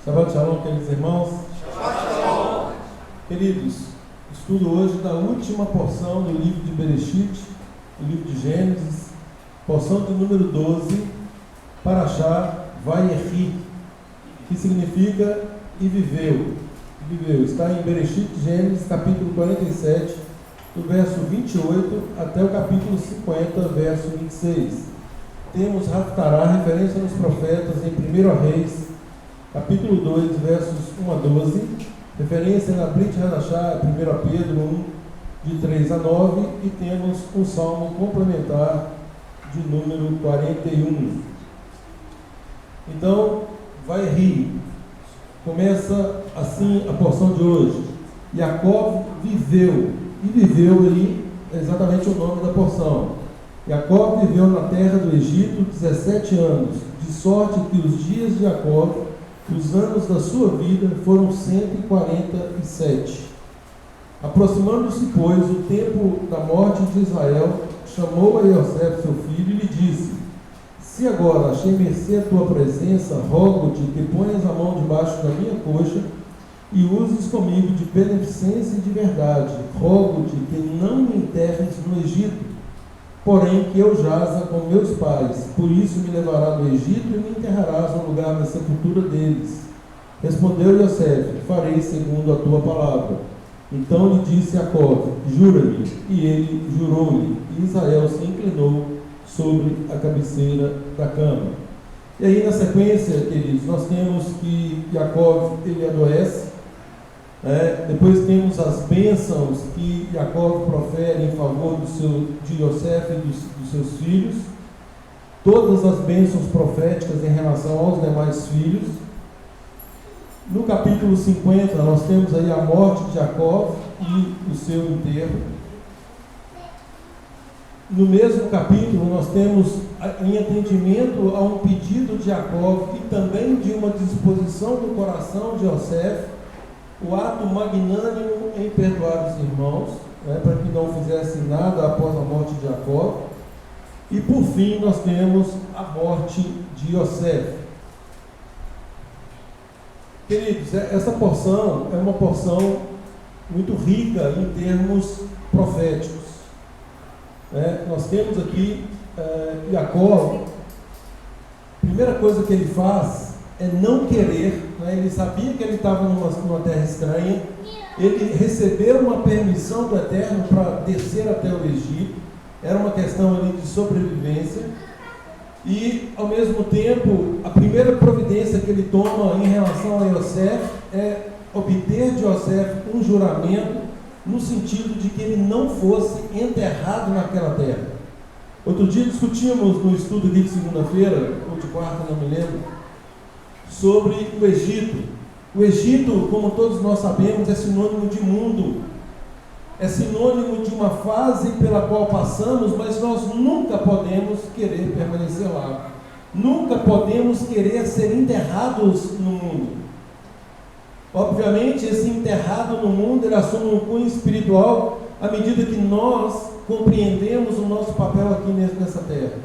Shabbat Shalom, queridos irmãos. Shabbat Shalom. Queridos, estudo hoje da última porção do livro de Bereshit, do livro de Gênesis, porção de número 12, Parashá Vayechi, que significa e viveu. Está em Bereshit, Gênesis, capítulo 47, do verso 28 até o capítulo 50, verso 26. Temos Haftará, referência nos profetas, em 1 Reis, capítulo 2, versos 1 a 12, referência na Brit Hadashah, 1 Pedro 1, de 3 a 9, e temos um salmo complementar de número 41. Então, vai rir. Começa assim a porção de hoje. Jacó viveu, e viveu aí é exatamente o nome da porção. Jacó viveu na terra do Egito 17 anos, de sorte que os dias de Jacó, os anos da sua vida, foram 147. Aproximando-se, pois, o tempo da morte de Israel, chamou a Yosef, seu filho, e lhe disse: se agora achei mercê a tua presença, rogo-te que ponhas a mão debaixo da minha coxa e uses comigo de beneficência e de verdade. Rogo-te que não me enterres no Egito, porém que eu jaza com meus pais. Por isso me levará do Egito e me enterrarás no lugar da sepultura deles. Respondeu Yosef: farei segundo a tua palavra. Então lhe disse Jacó: jura-me. E ele jurou-lhe. E Israel se inclinou sobre a cabeceira da cama. E aí, na sequência, queridos, nós temos que Jacó, ele adoece. Depois temos as bênçãos que Jacó profere em favor de Yosef e dos seus filhos. Todas as bênçãos proféticas em relação aos demais filhos. No capítulo 50, nós temos aí a morte de Jacó e o seu enterro. No mesmo capítulo, nós temos em atendimento a um pedido de Jacó e também de uma disposição do coração de Yosef, o ato magnânimo em perdoar os irmãos, para que não fizessem nada após a morte de Jacó. E por fim, nós temos a morte de Yosef. Queridos, essa porção é uma porção muito rica em termos proféticos. Nós temos aqui Jacó. A primeira coisa que ele faz é não querer, ele sabia que ele estava numa terra estranha, ele recebeu uma permissão do Eterno para descer até o Egito, era uma questão ali de sobrevivência, e ao mesmo tempo, a primeira providência que ele toma em relação a Yosef é obter de Yosef um juramento, no sentido de que ele não fosse enterrado naquela terra. Outro dia discutimos no estudo de segunda-feira, ou de quarta, não me lembro, sobre o Egito. O Egito, como todos nós sabemos, é sinônimo de mundo, é sinônimo de uma fase pela qual passamos, mas nós nunca podemos querer permanecer lá, nunca podemos querer ser enterrados no mundo. Obviamente, esse enterrado no mundo, ele assume um cunho espiritual à medida que nós compreendemos o nosso papel aqui nessa terra.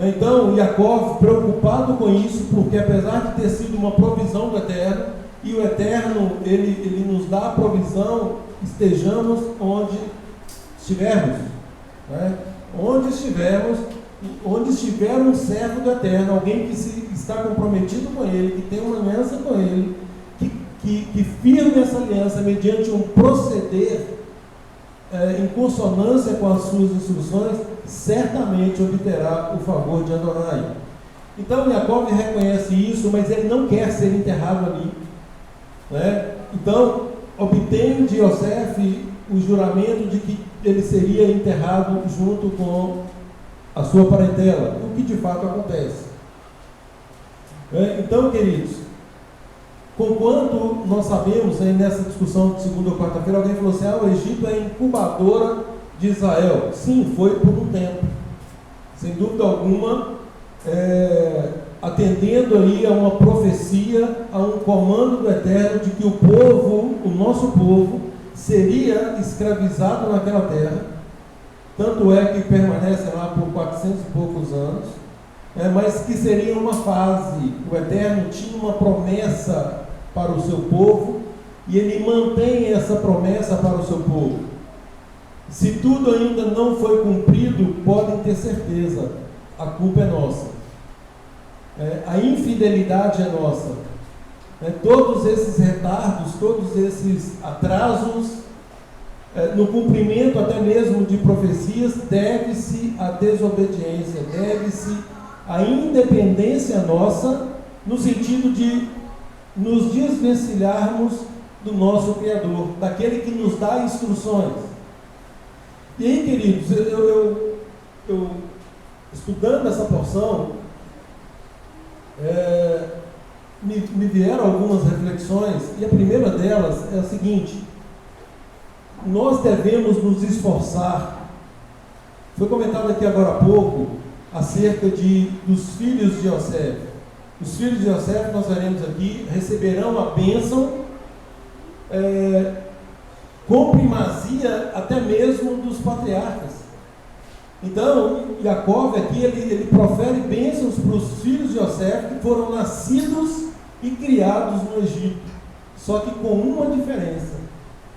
Então, Jacó, preocupado com isso, porque apesar de ter sido uma provisão do Eterno, e o Eterno, ele nos dá a provisão, estejamos onde estivermos. Onde estiver um servo do Eterno, alguém que está comprometido com ele, que tem uma aliança com ele, que firme essa aliança mediante um proceder em consonância com as suas instruções, certamente obterá o favor de Adonai. Então Jacó reconhece isso, mas ele não quer ser enterrado ali. Então obtém de Yosef o juramento de que ele seria enterrado junto com a sua parentela, o que de fato acontece. Então, queridos, conquanto nós sabemos, aí nessa discussão de segunda ou quarta-feira, alguém falou assim: o Egito é a incubadora de Israel. Sim, foi por um tempo, sem dúvida alguma, atendendo aí a uma profecia, a um comando do Eterno de que o povo, o nosso povo, seria escravizado naquela terra. Tanto é que permanece lá por 400 e poucos anos. mas que seria uma fase. O Eterno tinha uma promessa para o seu povo e Ele mantém essa promessa para o seu povo. Se tudo ainda não foi cumprido, podem ter certeza, a culpa é nossa. A infidelidade é nossa. Todos esses retardos, todos esses atrasos no cumprimento até mesmo de profecias, deve-se à desobediência, deve-se à independência nossa, no sentido de nos desvencilharmos do nosso Criador, daquele que nos dá instruções. E aí, queridos, eu estudando essa porção, me vieram algumas reflexões, e a primeira delas é a seguinte: nós devemos nos esforçar. Foi comentado aqui agora há pouco acerca dos filhos de Yosef. Os filhos de Yosef, nós veremos aqui, receberão a bênção com primazia até mesmo dos patriarcas. Então, Jacó aqui, ele profere bênçãos para os filhos de Yosef que foram nascidos e criados no Egito, só que com uma diferença: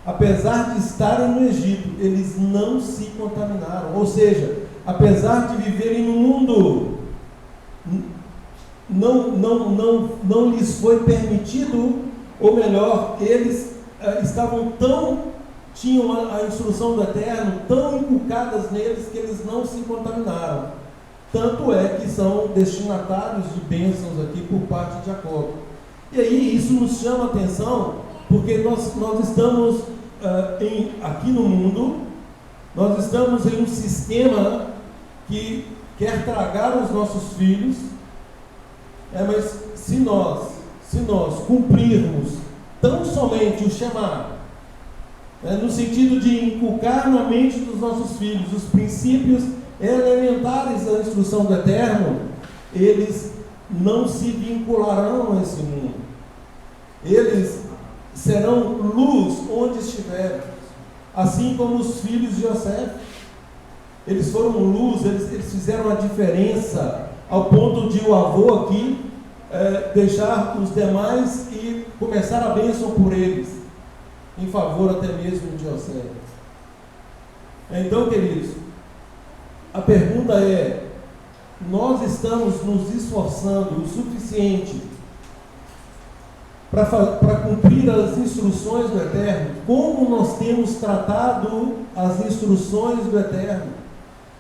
apesar de estarem no Egito, eles não se contaminaram, ou seja, apesar de viverem no mundo, não lhes foi permitido, ou melhor, eles tinham a instrução do Eterno tão inculcadas neles que eles não se contaminaram. Tanto é que são destinatários de bênçãos aqui por parte de Jacó. E aí isso nos chama a atenção, porque nós estamos aqui no mundo, nós estamos em um sistema que quer tragar os nossos filhos, mas se nós cumprirmos tão somente o chamado, no sentido de inculcar na mente dos nossos filhos os princípios elementares da instrução do Eterno, eles não se vincularão a esse mundo. Eles serão luz onde estiverem, assim como os filhos de Yosef. Eles foram luz, eles fizeram a diferença, ao ponto de o avô aqui deixar os demais e começar a bênção por eles, em favor até mesmo de Yosef. Então, queridos, a pergunta é: nós estamos nos esforçando o suficiente para cumprir as instruções do Eterno? Como nós temos tratado as instruções do Eterno?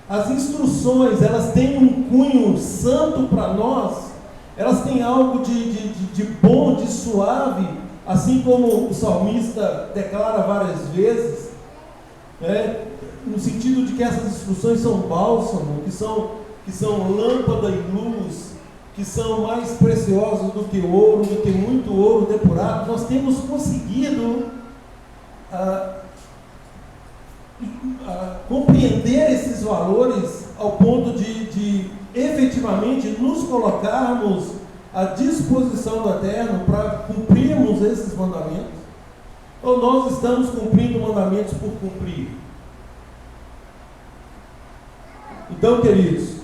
As instruções, elas têm um cunho santo para nós? Elas têm algo de bom, de suave, assim como o salmista declara várias vezes, no sentido de que essas instruções são bálsamo, que são lâmpada e luz, que são mais preciosas do que ouro, do que muito ouro depurado. Nós temos conseguido compreender esses valores ao ponto de efetivamente nos colocarmos à disposição do Eterno para cumprirmos esses mandamentos? Ou nós estamos cumprindo mandamentos por cumprir? Então, queridos,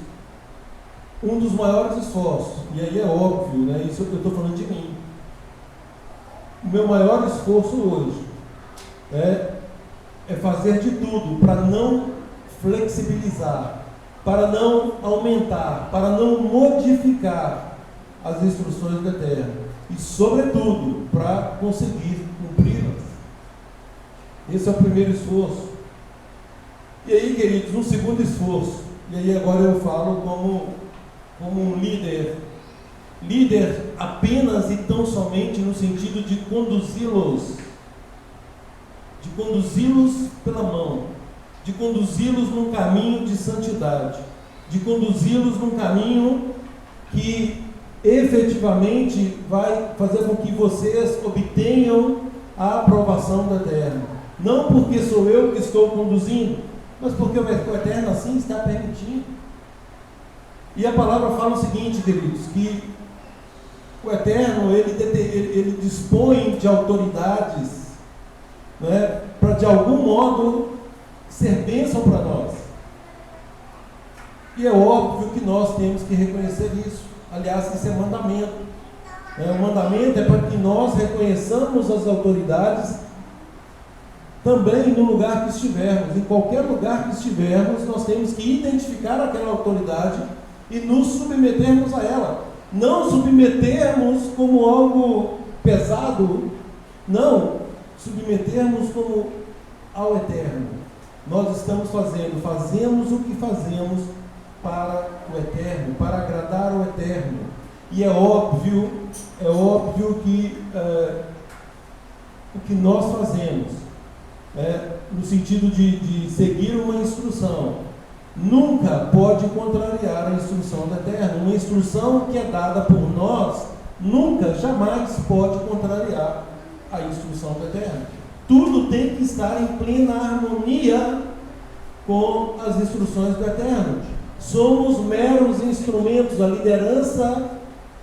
um dos maiores esforços, e aí é óbvio, isso eu estou falando de mim, o meu maior esforço hoje é fazer de tudo para não flexibilizar, para não aumentar, para não modificar as instruções do Eterno, e sobretudo para conseguir cumpri-las. Esse é o primeiro esforço. E aí, queridos, um segundo esforço, e aí agora eu falo como um líder apenas e tão somente no sentido de conduzi-los pela mão, de conduzi-los num caminho de santidade, de conduzi-los num caminho que efetivamente vai fazer com que vocês obtenham a aprovação do Eterno. Não porque sou eu que estou conduzindo, mas porque o Eterno assim está permitindo. E a palavra fala o seguinte, queridos, que o Eterno, ele dispõe de autoridades, para de algum modo ser bênção para nós. E é óbvio que nós temos que reconhecer isso. Aliás, isso é mandamento. O mandamento é para que nós reconheçamos as autoridades também no lugar que estivermos. Em qualquer lugar que estivermos, nós temos que identificar aquela autoridade e nos submetermos a ela. Não submetermos como algo pesado, não, submetermos como ao eterno. Nós estamos fazemos o que fazemos para o eterno, para agradar o eterno. E é óbvio que o que nós fazemos, no sentido de seguir uma instrução, nunca pode contrariar a instrução do eterno. Uma instrução que é dada por nós, nunca, jamais pode contrariar a instrução do eterno. Tudo tem que estar em plena harmonia com as instruções do eterno. Somos meros instrumentos. A liderança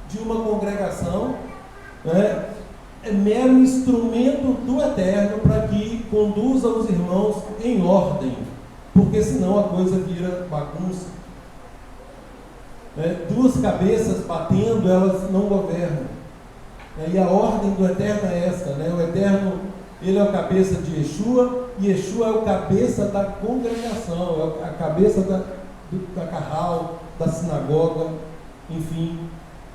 de uma congregação é mero instrumento do eterno para que conduza os irmãos em ordem, porque senão a coisa vira bagunça. Duas cabeças batendo, elas não governam. E a ordem do eterno é esta, o eterno, ele é o cabeça de Yeshua, e Yeshua é o cabeça da congregação, é a cabeça da carral, da sinagoga, enfim,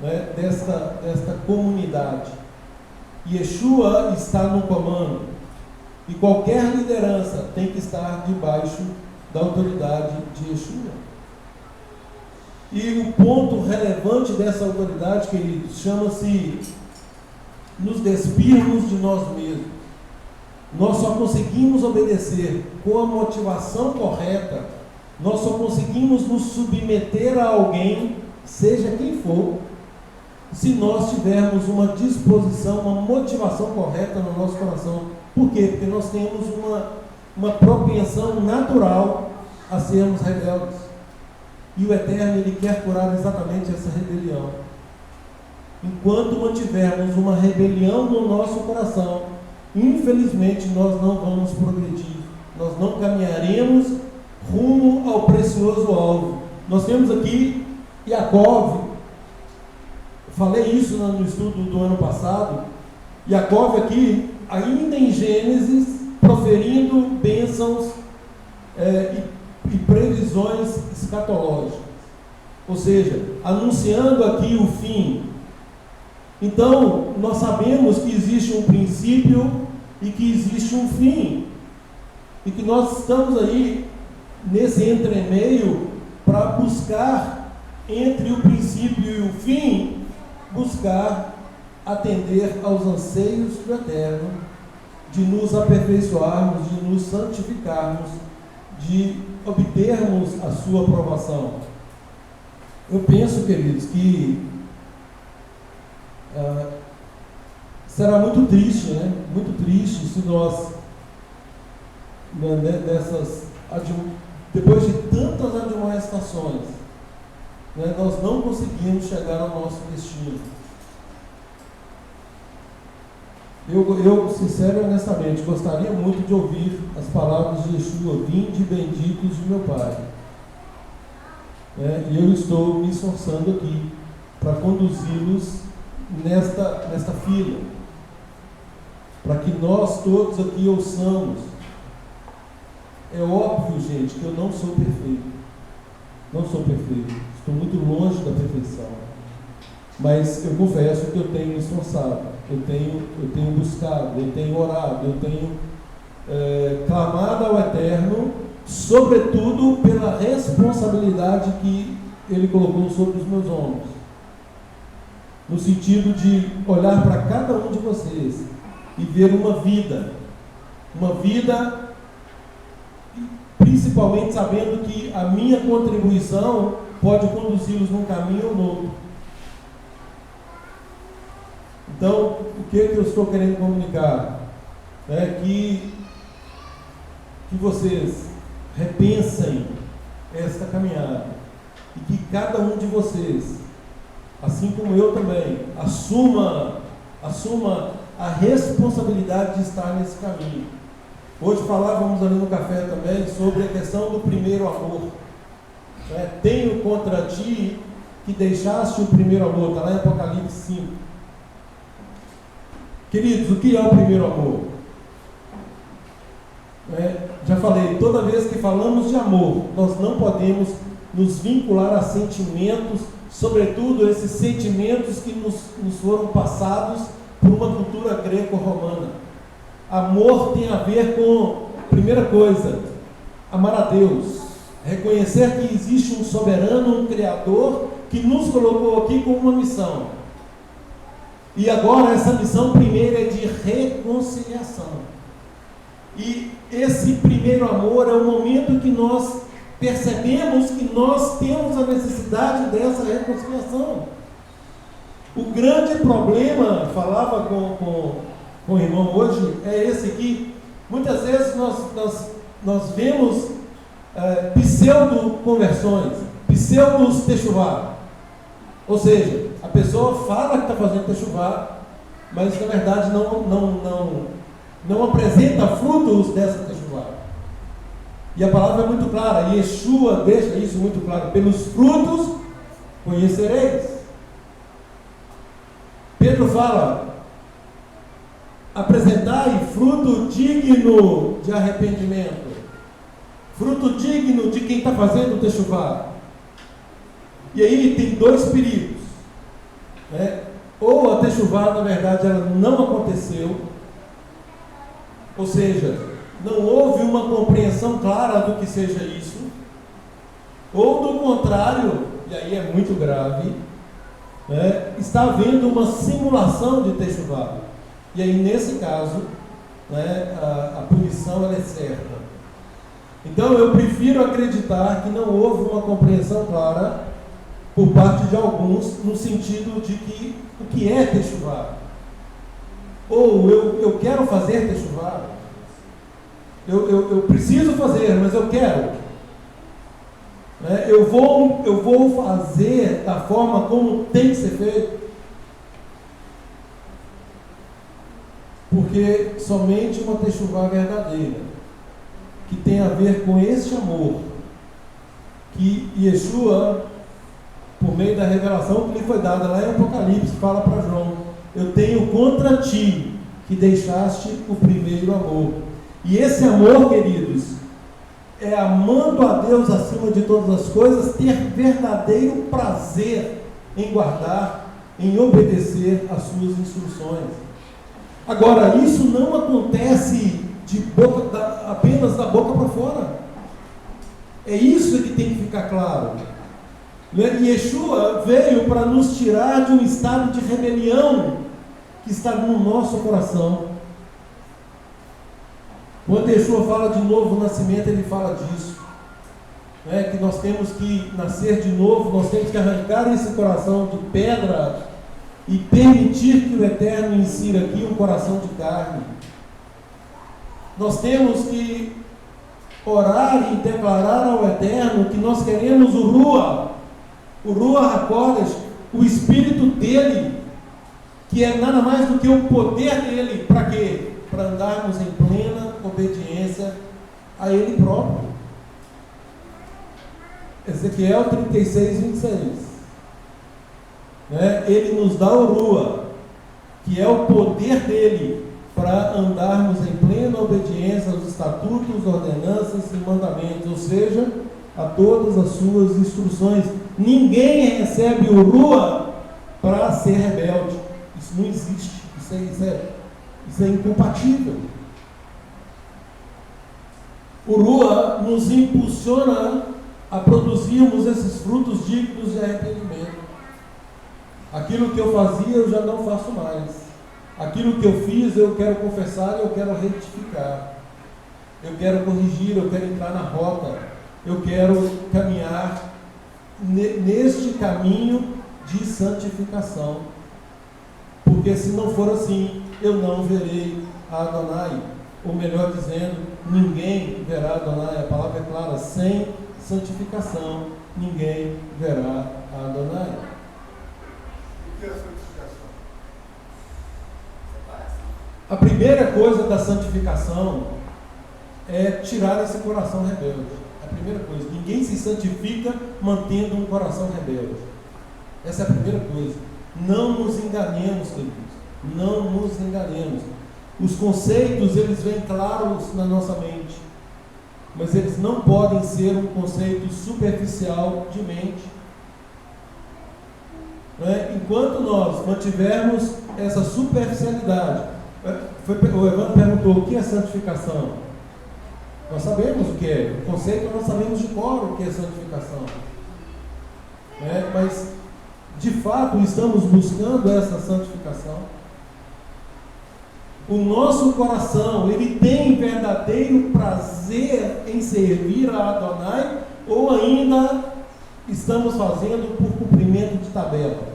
desta comunidade. Yeshua está no comando, e qualquer liderança tem que estar debaixo da autoridade de Yeshua. E o ponto relevante dessa autoridade, queridos, chama-se nos despirmos de nós mesmos. Nós só conseguimos obedecer com a motivação correta, nós só conseguimos nos submeter a alguém, seja quem for, se nós tivermos uma disposição, uma motivação correta no nosso coração. Por quê? Porque nós temos uma propensão natural a sermos rebeldes. E o Eterno, Ele quer curar exatamente essa rebelião. Enquanto mantivermos uma rebelião no nosso coração, infelizmente nós não vamos progredir. Nós não caminharemos rumo ao precioso alvo. Nós temos aqui Jacó. Falei isso no estudo do ano passado. Jacó aqui, ainda em Gênesis, proferindo bênçãos e previsões escatológicas, ou seja, anunciando aqui o fim. Então, nós sabemos que existe um princípio e que existe um fim, e que nós estamos aí nesse entremeio para buscar, entre o princípio e o fim, buscar atender aos anseios do Eterno, de nos aperfeiçoarmos, de nos santificarmos, de obtermos a sua aprovação. Eu penso, queridos, que será muito triste, muito triste se nós, depois de tantas admoestações, nós não conseguimos chegar ao nosso destino. Eu, sincero e honestamente, gostaria muito de ouvir as palavras de Yeshua: vinde benditos de meu Pai. E eu estou me esforçando aqui para conduzi-los nesta fila, para que nós todos aqui ouçamos. É óbvio, gente, que eu não sou perfeito. Não sou perfeito. Estou muito longe da perfeição. Mas eu confesso que eu tenho me esforçado, eu tenho buscado, eu tenho orado, eu tenho clamado ao Eterno, sobretudo pela responsabilidade que Ele colocou sobre os meus ombros, no sentido de olhar para cada um de vocês e ver uma vida, principalmente sabendo que a minha contribuição pode conduzi-los num caminho ou no outro. Então, o que eu estou querendo comunicar é que vocês repensem esta caminhada e que cada um de vocês, assim como eu também, assuma a responsabilidade de estar nesse caminho. Hoje falávamos ali no café também sobre a questão do primeiro amor. né? Tenho contra ti que deixaste o primeiro amor, está lá em Apocalipse 5. Queridos, o que é o primeiro amor? Já falei, toda vez que falamos de amor, nós não podemos nos vincular a sentimentos, sobretudo esses sentimentos que nos foram passados por uma cultura greco-romana. Amor tem a ver com, primeira coisa, amar a Deus, reconhecer que existe um soberano, um Criador, que nos colocou aqui com uma missão. E agora essa missão primeira é de reconciliação. E esse primeiro amor é o momento que nós percebemos que nós temos a necessidade dessa reconciliação. O grande problema, falava com o irmão hoje, é esse aqui. Muitas vezes nós vemos pseudo-conversões, pseudo-techuvá. Ou seja, a pessoa fala que está fazendo techuvá, mas na verdade não apresenta frutos dessa techuvá. E a palavra é muito clara, Yeshua deixa isso muito claro: pelos frutos conhecereis. Pedro fala: apresentai fruto digno de arrependimento, fruto digno de quem está fazendo o techuvá. E aí tem dois perigos, né? Ou a techuvá, na verdade, ela não aconteceu, ou seja, não houve uma compreensão clara do que seja isso, ou do contrário, e aí é muito grave, né? Está havendo uma simulação de techuvá. E aí, nesse caso, né, a punição ela é certa. Então, eu prefiro acreditar que não houve uma compreensão clara por parte de alguns, no sentido de que o que é techuvá? Ou eu quero fazer techuvá, eu preciso fazer, mas eu quero. Né? Eu vou fazer da forma como tem que ser feito. Porque somente uma techuvá verdadeira, que tem a ver com este amor, que Yeshua, por meio da revelação que lhe foi dada lá em Apocalipse, fala para João: eu tenho contra ti que deixaste o primeiro amor. E esse amor, queridos, é amando a Deus acima de todas as coisas, ter verdadeiro prazer em guardar, em obedecer às suas instruções. Agora, isso não acontece apenas da boca para fora. É isso que tem que ficar claro. Yeshua veio para nos tirar de um estado de rebelião que está no nosso coração. Quando Yeshua fala de novo nascimento, ele fala disso, né? Que nós temos que nascer de novo, nós temos que arrancar esse coração de pedra e permitir que o Eterno insira aqui um coração de carne. Nós temos que orar e declarar ao Eterno que nós queremos o Ruach HaKodesh, o Espírito dele, que é nada mais do que o poder dele. Para quê? Para andarmos em plena obediência a ele próprio. Ezequiel 36, 26. Né? Ele nos dá o Ruach, que é o poder dele, para andarmos em plena obediência aos estatutos, ordenanças e mandamentos, ou seja, a todas as suas instruções. Ninguém recebe o Ruach para ser rebelde. Isso não existe. Isso é incompatível. O Ruach nos impulsiona a produzirmos esses frutos dignos de arrependimento. Aquilo que eu fazia, eu já não faço mais. Aquilo que eu fiz, eu quero confessar, eu quero retificar. Eu quero corrigir, eu quero entrar na rota. Eu quero caminhar neste caminho de santificação. Porque se não for assim, eu não verei a Adonai. Ou melhor dizendo, ninguém verá a Adonai. A palavra é clara: sem santificação, ninguém verá a Adonai. O que é a santificação? A primeira coisa da santificação é tirar esse coração rebelde. A primeira coisa. Ninguém se santifica mantendo um coração rebelde. Essa é a primeira coisa. Não nos enganemos, queridos. Não nos enganemos. Os conceitos, eles vêm claros na nossa mente, mas eles não podem ser um conceito superficial de mente. Enquanto nós mantivermos essa superficialidade, o Evandro perguntou o que é santificação. Nós sabemos o que é, o conceito nós sabemos de cor o que é santificação, mas de fato estamos buscando essa santificação. O nosso coração, ele tem verdadeiro prazer em servir a Adonai, ou ainda estamos fazendo por cumprimento de tabela?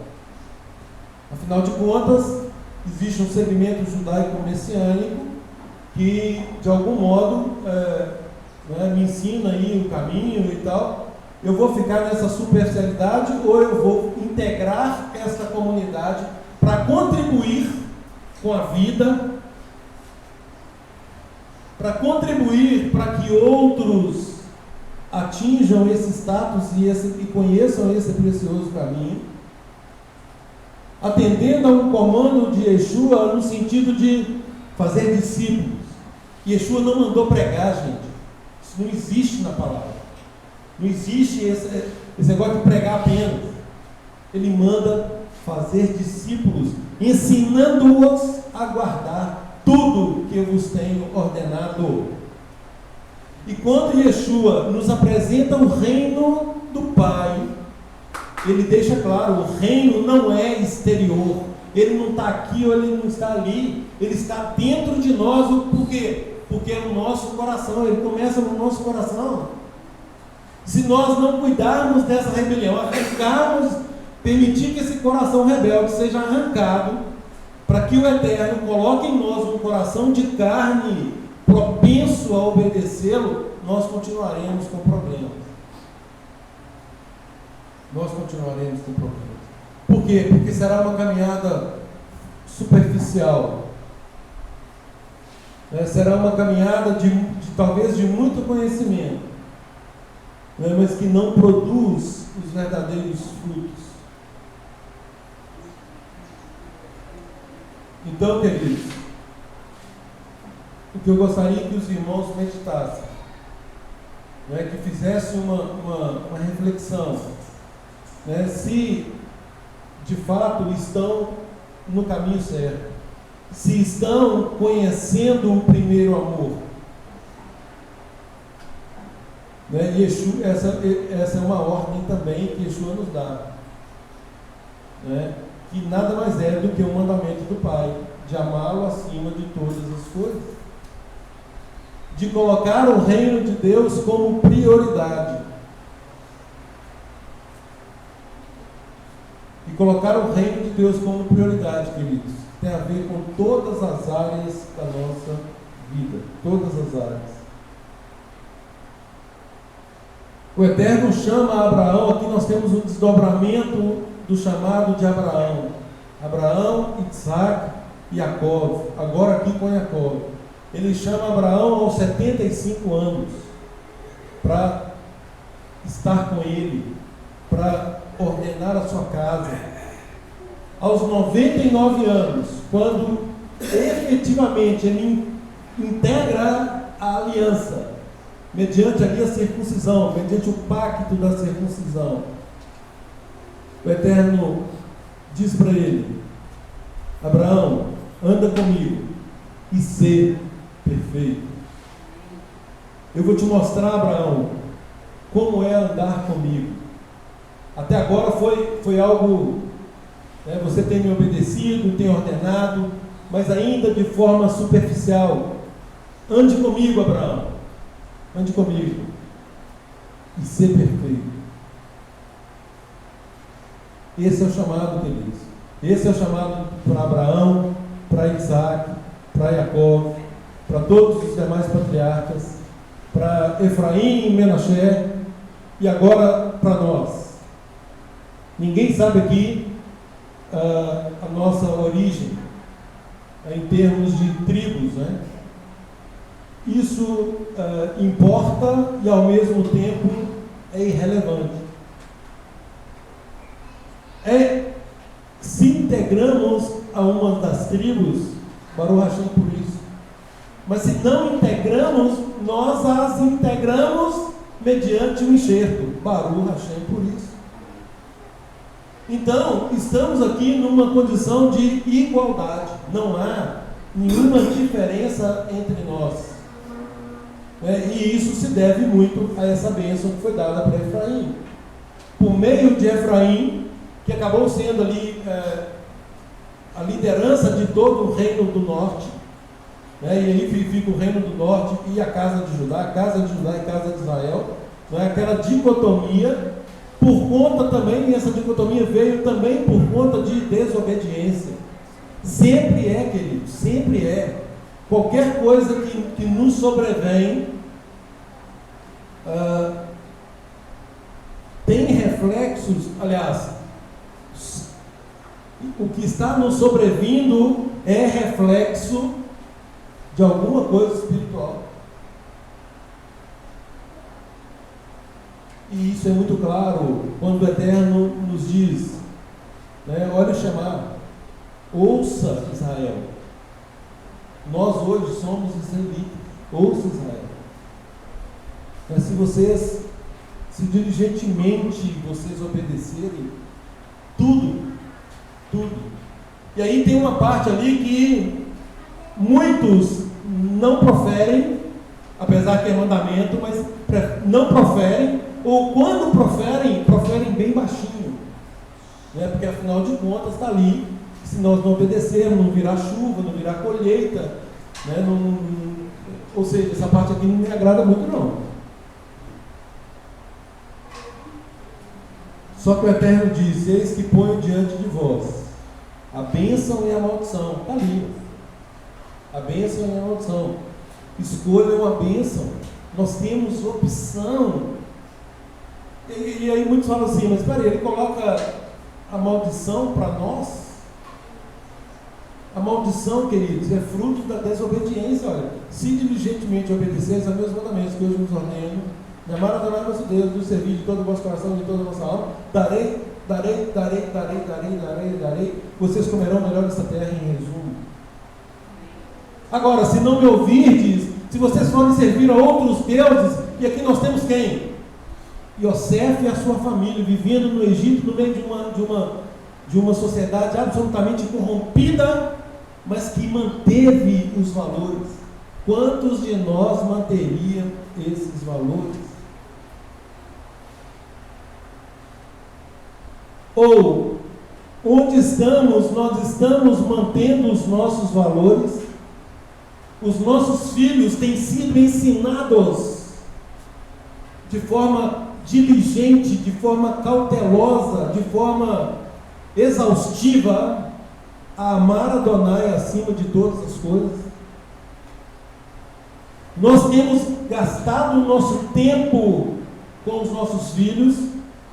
Afinal de contas, existe um segmento judaico-messiânico que, de algum modo, me ensina aí o caminho e tal. Eu vou ficar nessa superficialidade ou eu vou integrar esta comunidade para contribuir com a vida, para contribuir para que outros atinjam esse status e conheçam esse precioso caminho, atendendo a um comando de Yeshua no sentido de fazer discípulos. Yeshua não mandou pregar, gente. Isso não existe na palavra. Não existe esse negócio de pregar apenas. Ele manda fazer discípulos, ensinando-os a guardar tudo que eu vos tenho ordenado. E quando Yeshua nos apresenta o reino do Pai, ele deixa claro, o reino não é exterior, ele não está aqui ou ele não está ali, ele está dentro de nós. Por quê? Porque é no nosso coração, ele começa no nosso coração. Se nós não cuidarmos dessa rebelião, arrancarmos, permitir que esse coração rebelde seja arrancado, para que o Eterno coloque em nós um coração de carne propenso a obedecê-lo, nós continuaremos com problemas. Nós continuaremos com problemas. Por quê? Porque será uma caminhada superficial. Será uma caminhada talvez de muito conhecimento, mas que não produz os verdadeiros frutos. Então, queridos, o que eu gostaria que os irmãos meditassem, que fizessem uma reflexão, se de fato estão no caminho certo, se estão conhecendo o primeiro amor. Yeshua, essa é uma ordem também que Yeshua nos dá, que nada mais é do que o mandamento do Pai, de amá-lo acima de todas as coisas, de colocar o reino de Deus como prioridade. E colocar o reino de Deus como prioridade, queridos, tem a ver com todas as áreas da nossa vida, todas as áreas. O Eterno chama Abraão, aqui nós temos um desdobramento do chamado de Abraão. Abraão, Isaac e Jacó, agora aqui com Jacó. Ele chama Abraão aos 75 anos para estar com ele, para ordenar a sua casa. Aos 99 anos, quando efetivamente ele integra a aliança, mediante ali a circuncisão, mediante o pacto da circuncisão, o Eterno diz para ele: Abraão, anda comigo e ser perfeito. Eu vou te mostrar, Abraão, como é andar comigo. Até agora foi algo, você tem me obedecido, tem ordenado, mas ainda de forma superficial. Ande comigo, Abraão, ande comigo e ser perfeito. Esse é o chamado, queridos. Esse é o chamado para Abraão, para Isaac, para Jacó, para todos os demais patriarcas, para Efraim e Menaché, e agora para nós. Ninguém sabe aqui a nossa origem, em termos de tribos, isso importa e ao mesmo tempo é irrelevante. Se integramos a uma das tribos, Baruch Hashem por isso. Mas se não integramos, nós as integramos mediante o enxerto, Baruch Hashem por isso. Então, estamos aqui numa condição de igualdade. Não há nenhuma diferença entre nós. E isso se deve muito a essa bênção que foi dada para Efraim. Por meio de Efraim, que acabou sendo ali a liderança de todo o reino do norte, e aí fica o reino do norte e a casa de Judá e casa de Israel, aquela dicotomia, por conta também, e essa dicotomia veio também por conta de desobediência. Sempre é, querido, sempre é. Qualquer coisa que nos sobrevém tem reflexos, aliás, o que está nos sobrevindo é reflexo de alguma coisa espiritual. E isso é muito claro quando o Eterno nos diz, olha o chamar, ouça Israel. Nós hoje somos israelitas, ouça Israel. Mas se vocês, se diligentemente vocês obedecerem, tudo. E aí tem uma parte ali que muitos não proferem, apesar que é mandamento, mas não proferem, ou quando proferem bem baixinho, porque afinal de contas está ali, se nós não obedecermos, não virá chuva, não virá colheita, ou seja, essa parte aqui não me agrada muito não. Só que o Eterno diz, eis que ponho diante de vós a bênção e a maldição. Está ali. A bênção e a maldição. Escolham a bênção. Nós temos opção. E aí muitos falam assim, mas espera aí, ele coloca a maldição para nós? A maldição, queridos, é fruto da desobediência. Olha, se diligentemente obedeceis a meus mandamentos que hoje nos ordeno, me amar a Adonai nosso Deus, nos servir de todo o vosso coração, de toda a vossa alma, darei. Vocês comerão melhor dessa terra, em resumo. Agora, se não me ouvirdes, se vocês forem servir a outros deuses, e aqui nós temos quem? Yosef e a sua família, vivendo no Egito, no meio de uma sociedade absolutamente corrompida, mas que manteve os valores. Quantos de nós manteriam esses valores? Ou, onde estamos, nós estamos mantendo os nossos valores? Os nossos filhos têm sido ensinados de forma diligente, de forma cautelosa, de forma exaustiva, a amar Adonai acima de todas as coisas? Nós temos gastado o nosso tempo com os nossos filhos,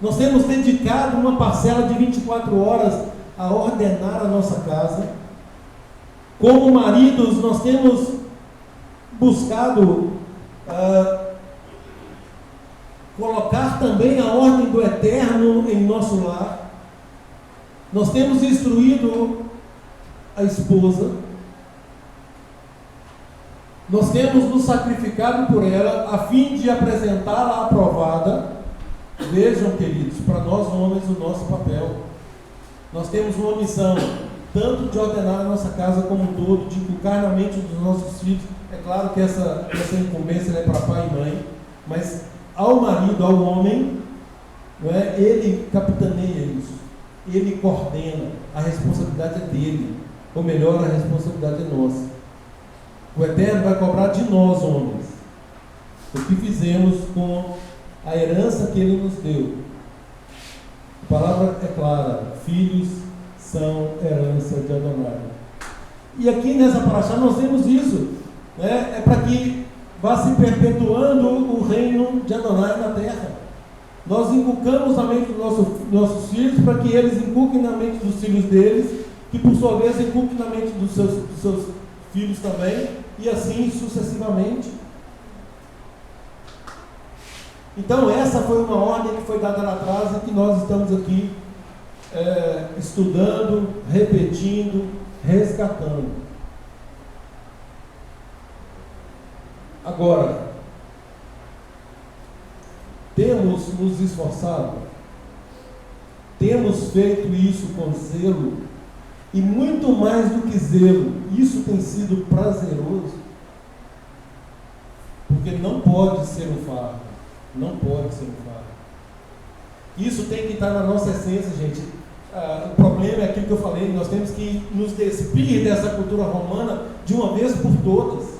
nós temos dedicado uma parcela de 24 horas a ordenar a nossa casa. Como maridos, nós temos buscado colocar também a ordem do Eterno em nosso lar. Nós temos instruído a esposa. Nós temos nos sacrificado por ela a fim de apresentá-la aprovada. Vejam, queridos, para nós homens o nosso papel. Nós temos uma missão, tanto de ordenar a nossa casa como um todo, de inculcar na mente dos nossos filhos. É claro que essa incumbência é para pai e mãe, mas ao marido, ao homem, ele capitaneia isso, ele coordena, a responsabilidade é dele, ou melhor, a responsabilidade é nossa. O Eterno vai cobrar de nós, homens, o que fizemos com a herança que Ele nos deu. A palavra é clara, filhos são herança de Adonai. E aqui nessa paraxá nós vemos isso, é para que vá se perpetuando o reino de Adonai na terra. Nós inculcamos na mente dos nossos filhos para que eles inculquem na mente dos filhos deles, que por sua vez inculquem na mente dos seus filhos também, e assim sucessivamente. Então essa foi uma ordem que foi dada lá atrás e que nós estamos aqui estudando, repetindo, resgatando. Agora, temos nos esforçado, temos feito isso com zelo, e muito mais do que zelo, isso tem sido prazeroso, porque não pode ser um fardo, não pode ser um fardo. Isso tem que estar na nossa essência, gente. O problema é aquilo que eu falei, nós temos que nos despir dessa cultura romana de uma vez por todas.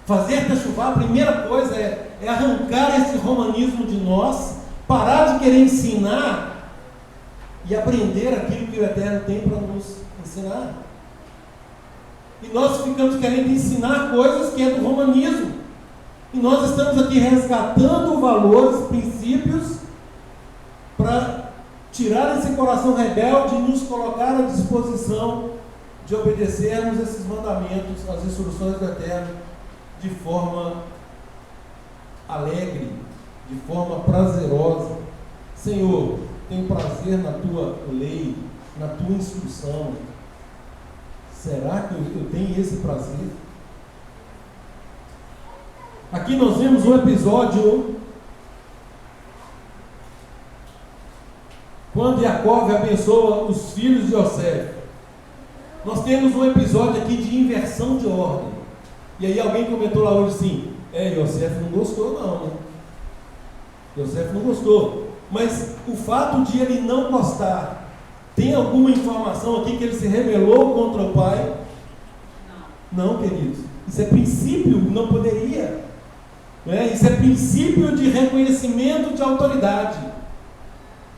Fazer Techuvá, a primeira coisa é arrancar esse romanismo de nós, parar de querer ensinar e aprender aquilo que o Eterno tem para nos ensinar. E nós ficamos querendo ensinar coisas que é do romanismo. E nós estamos aqui resgatando valores, princípios, para tirar esse coração rebelde e nos colocar à disposição de obedecermos esses mandamentos, as instruções do Eterno, de forma alegre, de forma prazerosa. Senhor, tenho prazer na tua lei, na tua instrução. Será que eu tenho esse prazer? Aqui nós vemos um episódio quando Jacó abençoa os filhos de Yosef. Nós temos um episódio aqui de inversão de ordem. E aí alguém comentou lá hoje assim, Yosef não gostou não, né? Yosef não gostou. Mas o fato de ele não gostar, tem alguma informação aqui que ele se rebelou contra o pai? Não, queridos. Isso é princípio, não poderia. Isso é princípio de reconhecimento de autoridade.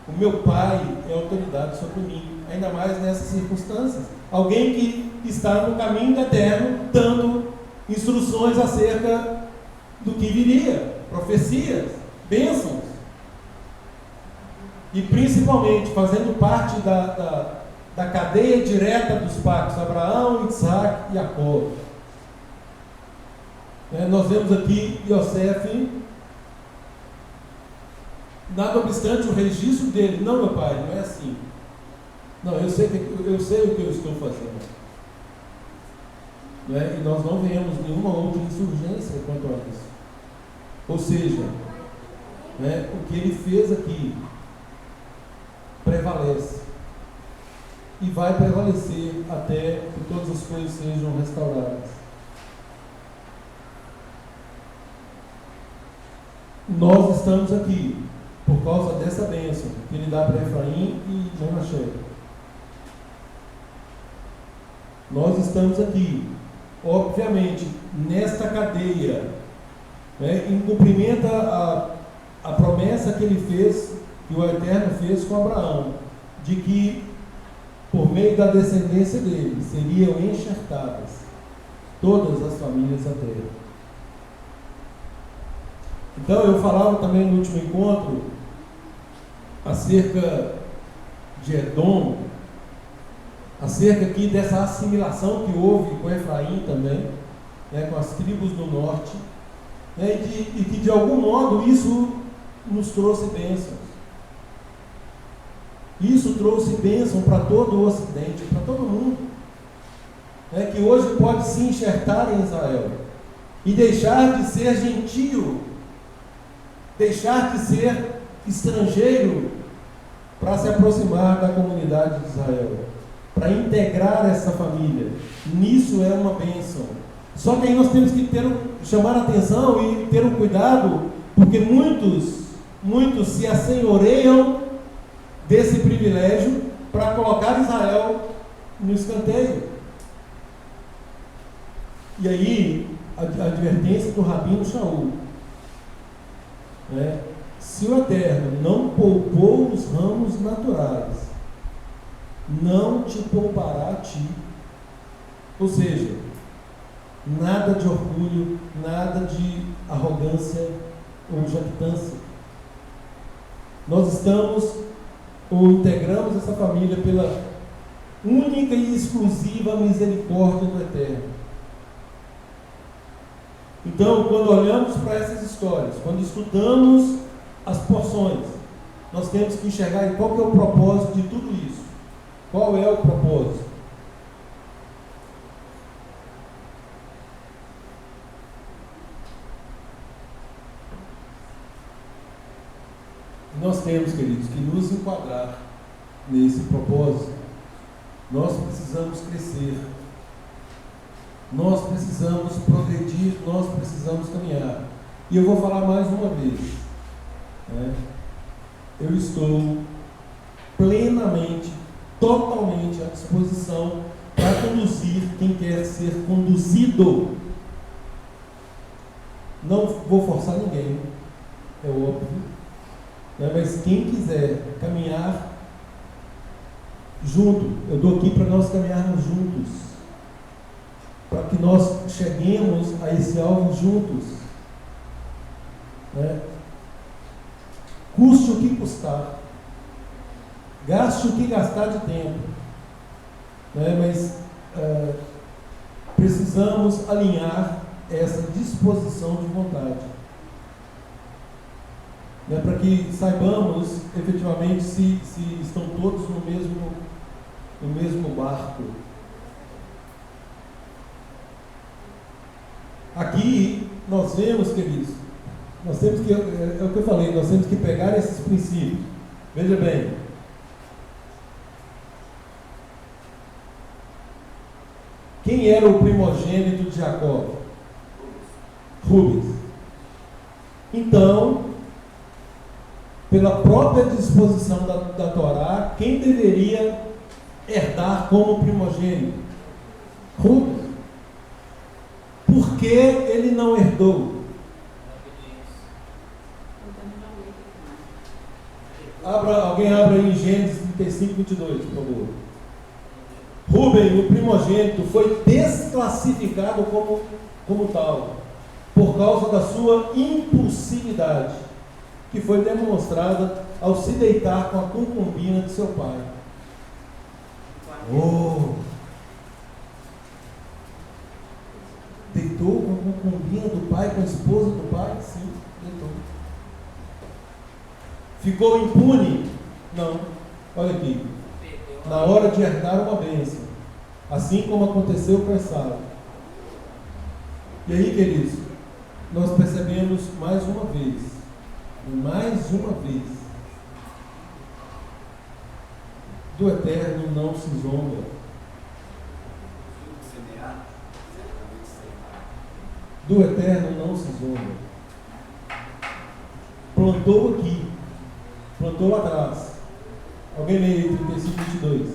O meu pai é autoridade sobre mim, ainda mais nessas circunstâncias. Alguém que está no caminho do Eterno, dando instruções acerca do que viria, profecias, bênçãos. E principalmente fazendo parte da cadeia direta dos pactos, Abraão, Isaac e Jacó. Nós vemos aqui Yosef, nada obstante o registro dele, não, meu pai, não é assim. Não, eu sei o que eu estou fazendo. E nós não vemos nenhuma outra insurgência quanto a isso. Ou seja, o que ele fez aqui prevalece e vai prevalecer até que todas as coisas sejam restauradas. Nós estamos aqui por causa dessa bênção que ele dá para Efraim e Manassés. Nós estamos aqui, obviamente, nesta cadeia, em cumprimento a promessa que ele fez, que o Eterno fez com Abraão, de que por meio da descendência dele seriam enxertadas todas as famílias da terra. Então eu falava também no último encontro acerca de Edom, acerca aqui dessa assimilação que houve com Efraim também, com as tribos do norte, e que de algum modo isso nos trouxe bênçãos. Isso trouxe bênção para todo o Ocidente, para todo mundo, que hoje pode se enxertar em Israel e deixar de ser gentio, deixar de ser estrangeiro para se aproximar da comunidade de Israel, para integrar essa família. Nisso é uma bênção. Só que aí nós temos que chamar a atenção e ter um cuidado, porque muitos se assenhoreiam desse privilégio para colocar Israel no escanteio. E aí, a advertência do Rabino Shaul, se o Eterno não poupou os ramos naturais, não te poupará a ti. Ou seja, nada de orgulho, nada de arrogância ou jactância. Nós estamos ou integramos essa família pela única e exclusiva misericórdia do Eterno. Então, quando olhamos para essas histórias, quando estudamos as porções, nós temos que enxergar qual que é o propósito de tudo isso. Qual é o propósito? Nós temos, queridos, que nos enquadrar nesse propósito. Nós precisamos crescer, nós precisamos progredir, nós precisamos caminhar. E eu vou falar mais uma vez, né? Eu estou plenamente, totalmente à disposição para conduzir quem quer ser conduzido. Não vou forçar ninguém, é óbvio, né? Mas quem quiser caminhar junto, eu estou aqui para nós caminharmos juntos, para que nós cheguemos a esse alvo juntos, né? Custe o que custar, gaste o que gastar de tempo, né? Mas precisamos alinhar essa disposição de vontade, né? Para que saibamos efetivamente se estão todos no mesmo barco. Aqui nós vemos, queridos, nós temos que, é o que eu falei, nós temos que pegar esses princípios. Veja bem, quem era o primogênito de Jacó? Rubens. Então, pela própria disposição da Torá, quem deveria herdar como primogênito? Rubens. Por que ele não herdou? Alguém abra aí em Gênesis 35, 22, por favor. Rubem, o primogênito, foi desclassificado como tal, por causa da sua impulsividade, que foi demonstrada ao se deitar com a concubina de seu pai. Deitou com a concubina do pai, com a esposa do pai? Sim, deitou. Ficou impune? Não. Olha aqui. Na hora de herdar uma bênção, assim como aconteceu com Esaú. E aí, queridos, nós percebemos mais uma vez, do Eterno não se zomba. Do Eterno não se zomba. Plantou aqui, plantou lá atrás. Alguém lê aí 35, 22.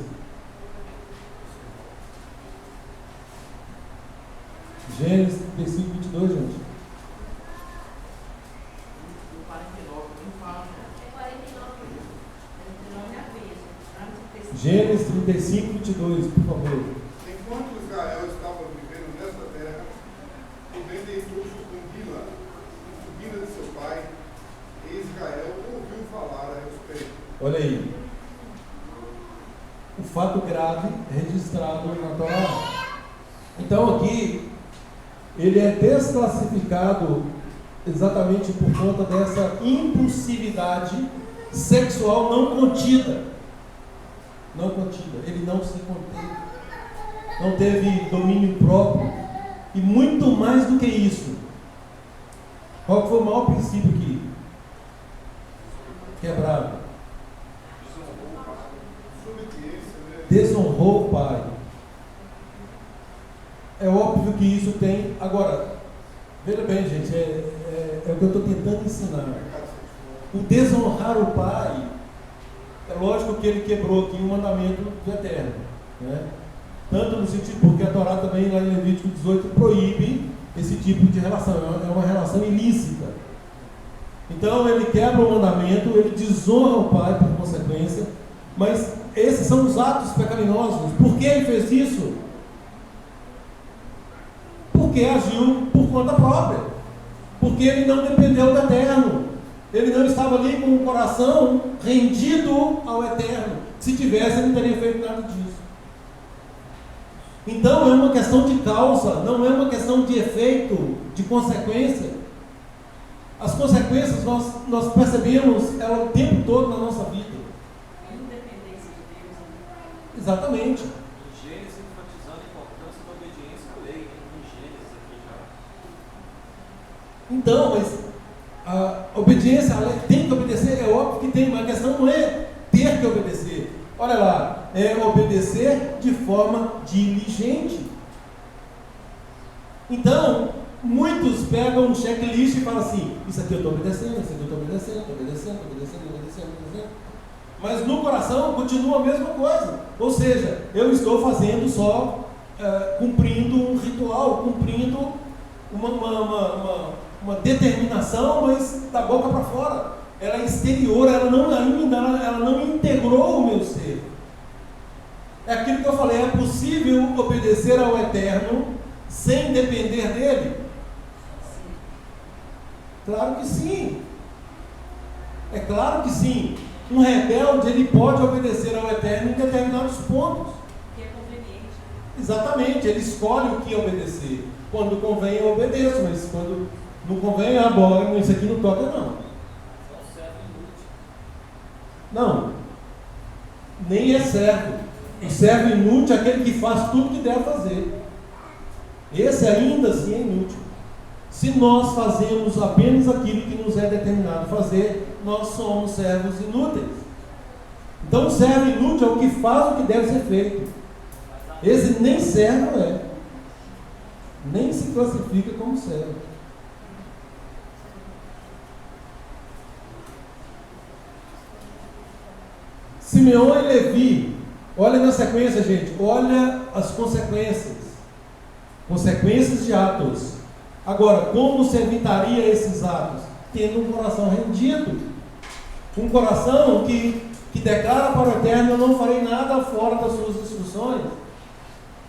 Gênesis 35, 22, gente. O 49 não fala. É 49 é a vez. Gênesis 35, 22, por favor. Enquanto Israel estava vivendo nesta terra, Rubem deitou concubina de seu pai, e Israel ouviu falar a respeito. Olha aí. O fato grave registrado na Torá. Então aqui, ele é desclassificado exatamente por conta dessa impulsividade sexual não contida. Não contida. Ele não se conteve. Não teve domínio próprio. E muito mais do que isso. Qual foi o maior princípio aqui? Quebrado. Desonrou o pai. É óbvio que isso tem. Agora, veja bem, gente, é o que eu estou tentando ensinar. O desonrar o pai, é lógico que ele quebrou aqui um mandamento do Eterno, né? Tanto no sentido, porque a Torá também, lá em Levítico 18, proíbe esse tipo de relação, é uma relação ilícita. Então ele quebra o mandamento, ele desonra o pai por consequência, mas esses são os atos pecaminosos. Por que ele fez isso? Porque agiu por conta própria. Porque ele não dependeu do Eterno. Ele não estava ali com o coração rendido ao Eterno. Se tivesse, ele não teria feito nada disso. Então é uma questão de causa, não é uma questão de efeito, de consequência. As consequências nós percebemos ela o tempo todo na nossa vida. Independência de Deus. Exatamente. Em Gênesis enfatizando a importância da obediência à lei, em Gênesis aqui já. Então, mas a obediência à lei tem que obedecer, é óbvio que tem, mas a questão não é ter que obedecer. Olha lá, é obedecer de forma diligente. Então, muitos pegam um checklist e falam assim: isso aqui eu estou obedecendo, isso aqui eu estou obedecendo, estou obedecendo, estou obedecendo, estou obedecendo, estou obedecendo. Mas no coração continua a mesma coisa. Ou seja, eu estou fazendo só, cumprindo um ritual, cumprindo uma determinação, mas da boca para fora. Ela é exterior, ela não integrou o meu ser. É aquilo que eu falei: é possível obedecer ao Eterno sem depender dele? Claro que sim. É claro que sim. Um rebelde, ele pode obedecer ao Eterno em determinados pontos. Que é conveniente. Exatamente, ele escolhe o que obedecer. Quando convém eu obedeço, mas quando não convém, bora, isso aqui não toca não. Não, nem é servo. O servo inútil é aquele que faz tudo que deve fazer. Esse ainda assim é inútil. Se nós fazemos apenas aquilo que nos é determinado fazer, nós somos servos inúteis. Então o servo inútil é o que faz o que deve ser feito. Esse nem servo é. Nem se classifica como servo. Simeão e Levi, olha na sequência, gente, olha as consequências de atos. Agora, como se evitaria esses atos? Tendo um coração rendido, um coração que declara para o Eterno: eu não farei nada fora das suas instruções,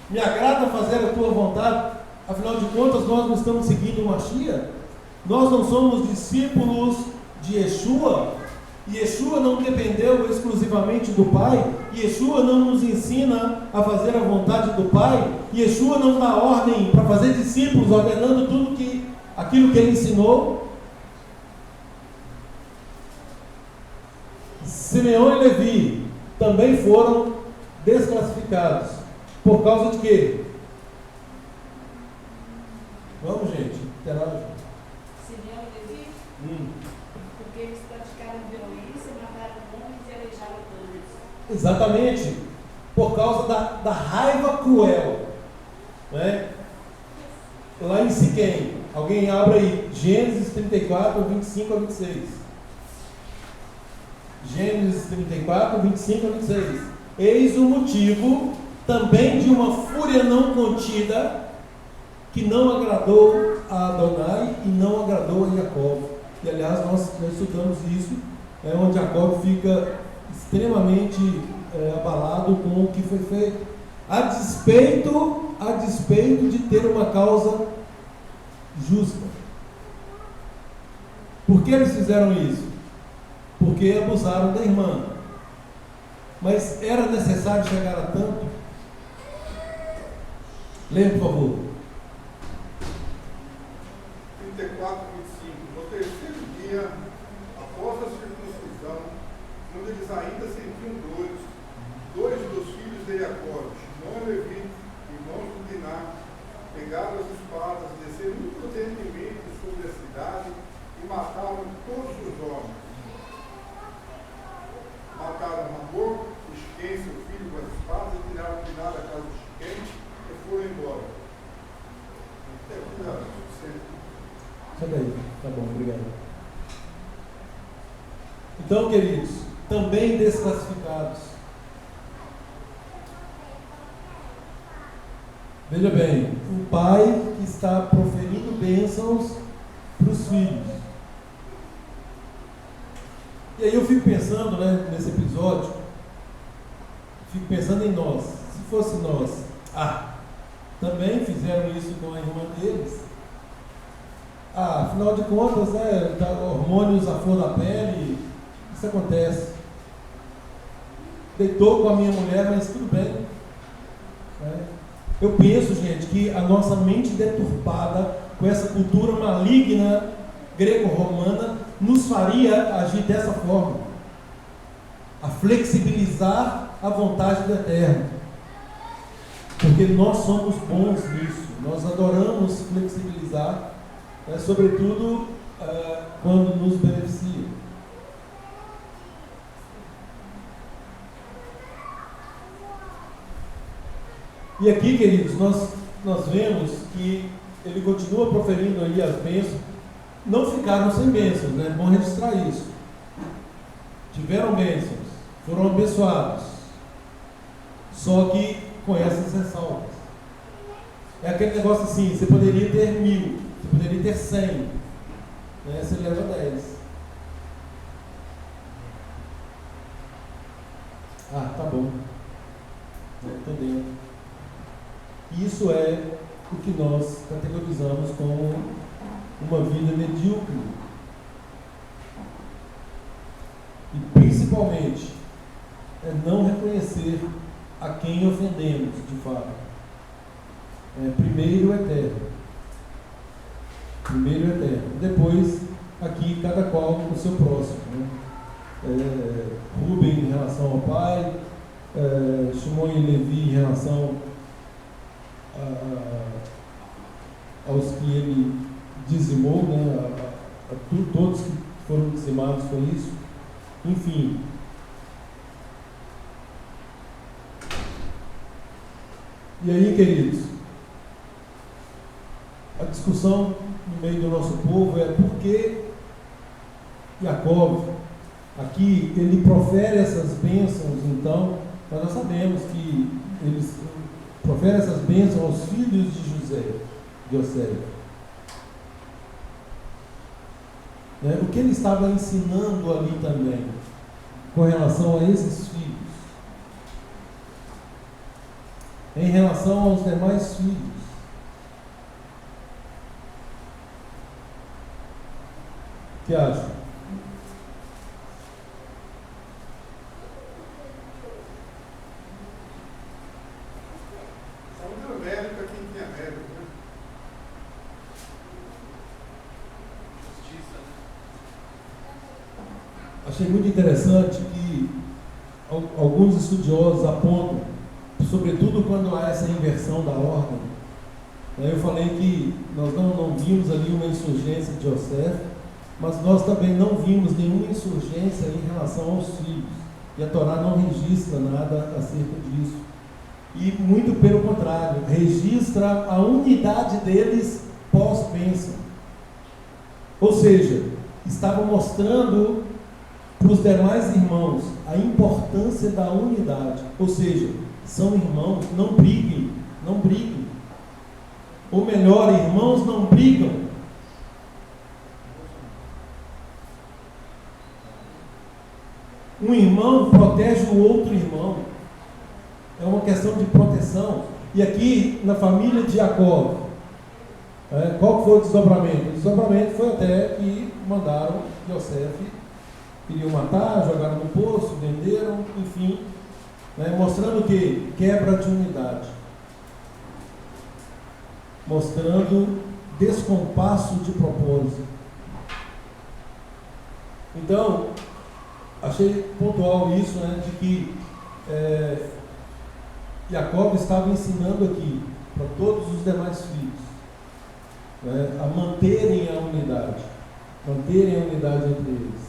me agrada fazer a tua vontade. Afinal de contas, nós não estamos seguindo o Mashiach, nós não somos discípulos de Yeshua. Yeshua não dependeu exclusivamente do Pai. Yeshua não nos ensina a fazer a vontade do Pai. Yeshua não dá ordem para fazer discípulos, ordenando aquilo que ele ensinou. Simeão e Levi também foram desclassificados. Por causa de quê? Vamos, gente, interage. Simeão e Levi? Porque eles praticaram violência, mataram homens e aleijaram todos. Exatamente, por causa da raiva cruel, né? Lá em Siquém, alguém abre aí, Gênesis 34, 25 a 26. Gênesis 34, 25 a 26. Eis o motivo também de uma fúria não contida, que não agradou a Adonai e não agradou a Jacó. E aliás, nós estudamos isso, onde Jacó fica extremamente abalado com o que foi feito, a despeito de ter uma causa justa. Por que eles fizeram isso? Porque abusaram da irmã. Mas era necessário chegar a tanto? Leia, por favor. 34, 25. No terceiro dia, após a circuncisão, quando eles ainda sentiam dores, dois dos filhos de Jacó, Shimon e Levi, irmãos do Diná, pegaram as espadas, desceram imprudentemente sobre a cidade e mataram todos os homens. Mataram Hamor, Siquém, seu filho, com as espadas, e tiraram o Diná da casa de Siquém e foram embora. Sai daí, tá bom, obrigado. Então, queridos, também desclassificados. Veja bem, um pai que está proferindo bênçãos para os filhos. E aí eu fico pensando, nesse episódio, fico pensando em nós. Se fosse nós, também fizeram isso com a irmã deles. Afinal de contas, hormônios à flor da pele, isso acontece. Deitou com a minha mulher, mas tudo bem. Eu penso, gente, que a nossa mente deturpada com essa cultura maligna greco-romana nos faria agir dessa forma, a flexibilizar a vontade do Eterno, porque nós somos bons nisso, nós adoramos flexibilizar, sobretudo quando nos beneficia. E aqui, queridos, nós vemos que ele continua proferindo ali as bênçãos. Não ficaram sem bênçãos, né? É bom registrar isso. Tiveram bênçãos, foram abençoados. Só que com essas ressalvas. É aquele negócio assim, você poderia ter 1000, você poderia ter 100, né? Você leva 10. Ah, tá bom. Estou dentro. Isso é o que nós categorizamos como uma vida medíocre. E principalmente é não reconhecer a quem ofendemos, de fato. Primeiro o Eterno. Primeiro o Eterno. Depois, aqui, cada qual o seu próximo. Né? Rubem em relação ao pai, Shimon e Levi em relação aos que ele dizimou, né? Todos que foram dizimados com isso. Enfim. E aí, queridos, a discussão no meio do nosso povo é por que Jacó, aqui, ele profere essas bênçãos, então, mas nós sabemos que eles profere essas bênçãos aos filhos de José. Né? O que ele estava ensinando ali também, com relação a esses filhos, em relação aos demais filhos. O que acha? Achei muito interessante que alguns estudiosos apontam, sobretudo quando há essa inversão da ordem. Eu falei que nós não vimos ali uma insurgência de José, mas nós também não vimos nenhuma insurgência em relação aos filhos. E a Torá não registra nada acerca disso. E muito pelo contrário, registra a unidade deles pós-bênção. Ou seja, estava mostrando para os demais irmãos a importância da unidade. Ou seja, são irmãos, não briguem, não briguem. Ou melhor, irmãos não brigam. Um irmão protege o outro irmão. É uma questão de proteção. E aqui, na família de Jacó, qual foi o desdobramento? O desdobramento foi até que mandaram José, queriam matar, jogaram no poço, venderam, enfim, mostrando que quebra de unidade, mostrando descompasso de propósito. Então, achei pontual isso, de que Jacó estava ensinando aqui para todos os demais filhos, a manterem a unidade entre eles.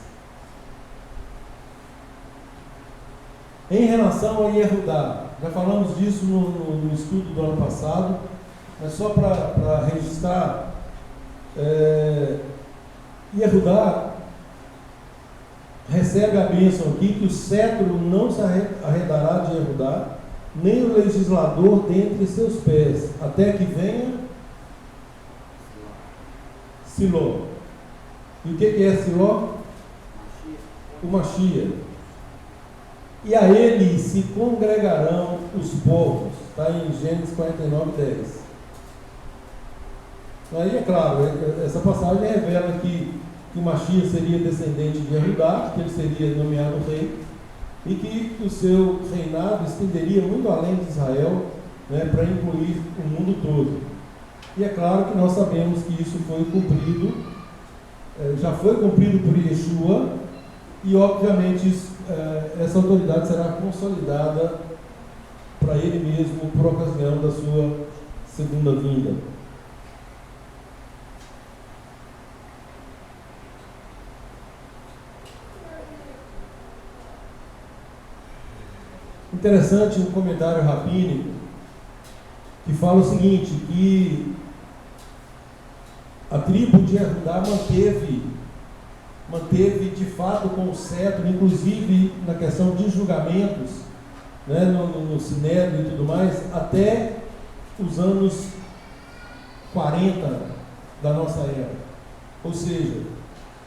Em relação a Yehudá, já falamos disso no estudo do ano passado, mas só para registrar, Yehudá recebe a bênção aqui que o cetro não se arredará de Yehudá, nem o legislador dentre seus pés, até que venha Siló. E o que é Siló? O Mashiach. E a ele se congregarão os povos. Está em Gênesis 49, 10. Aí é claro, essa passagem revela que o Mashiach seria descendente de Judá, que ele seria nomeado rei, e que o seu reinado estenderia muito além de Israel, né, para incluir o mundo todo. E é claro que nós sabemos que isso foi cumprido, já foi cumprido por Yeshua, e obviamente essa autoridade será consolidada para ele mesmo por ocasião da sua segunda vinda. Interessante um comentário rabínico que fala o seguinte, que a tribo de Judá manteve de fato com o cetro, inclusive na questão de julgamentos, né, no Sinédrio e tudo mais, até os anos 40 da nossa era. Ou seja,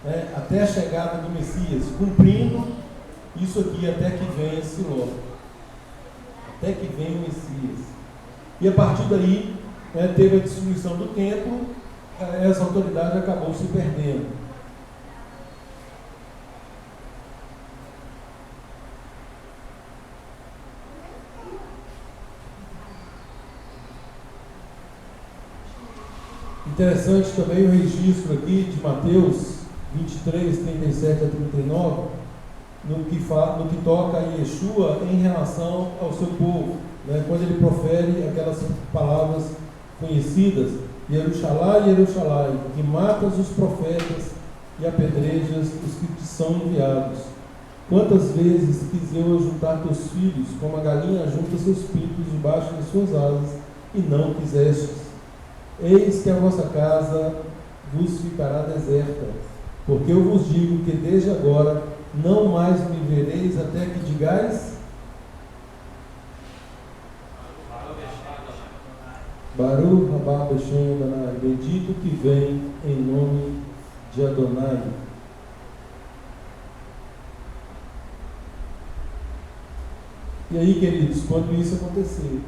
né, até a chegada do Messias, cumprindo isso aqui até que venha Siló. Até que venha o Messias. E a partir daí, né, teve a destruição do templo, essa autoridade acabou se perdendo. Interessante também o registro aqui de Mateus 23, 37 a 39, no que toca a Yeshua em relação ao seu povo, né? Quando ele profere aquelas palavras conhecidas: Jerusalém, Jerusalém, que matas os profetas e apedrejas os que te são enviados. Quantas vezes quis eu juntar teus filhos, como a galinha junta seus pintos debaixo de suas asas, e não quisestes. Eis que a vossa casa vos ficará deserta, porque eu vos digo que desde agora não mais me vereis até que digais: Baruch haba b'shem Adonai, bendito que vem em nome de Adonai. E aí, queridos, quando isso acontecer,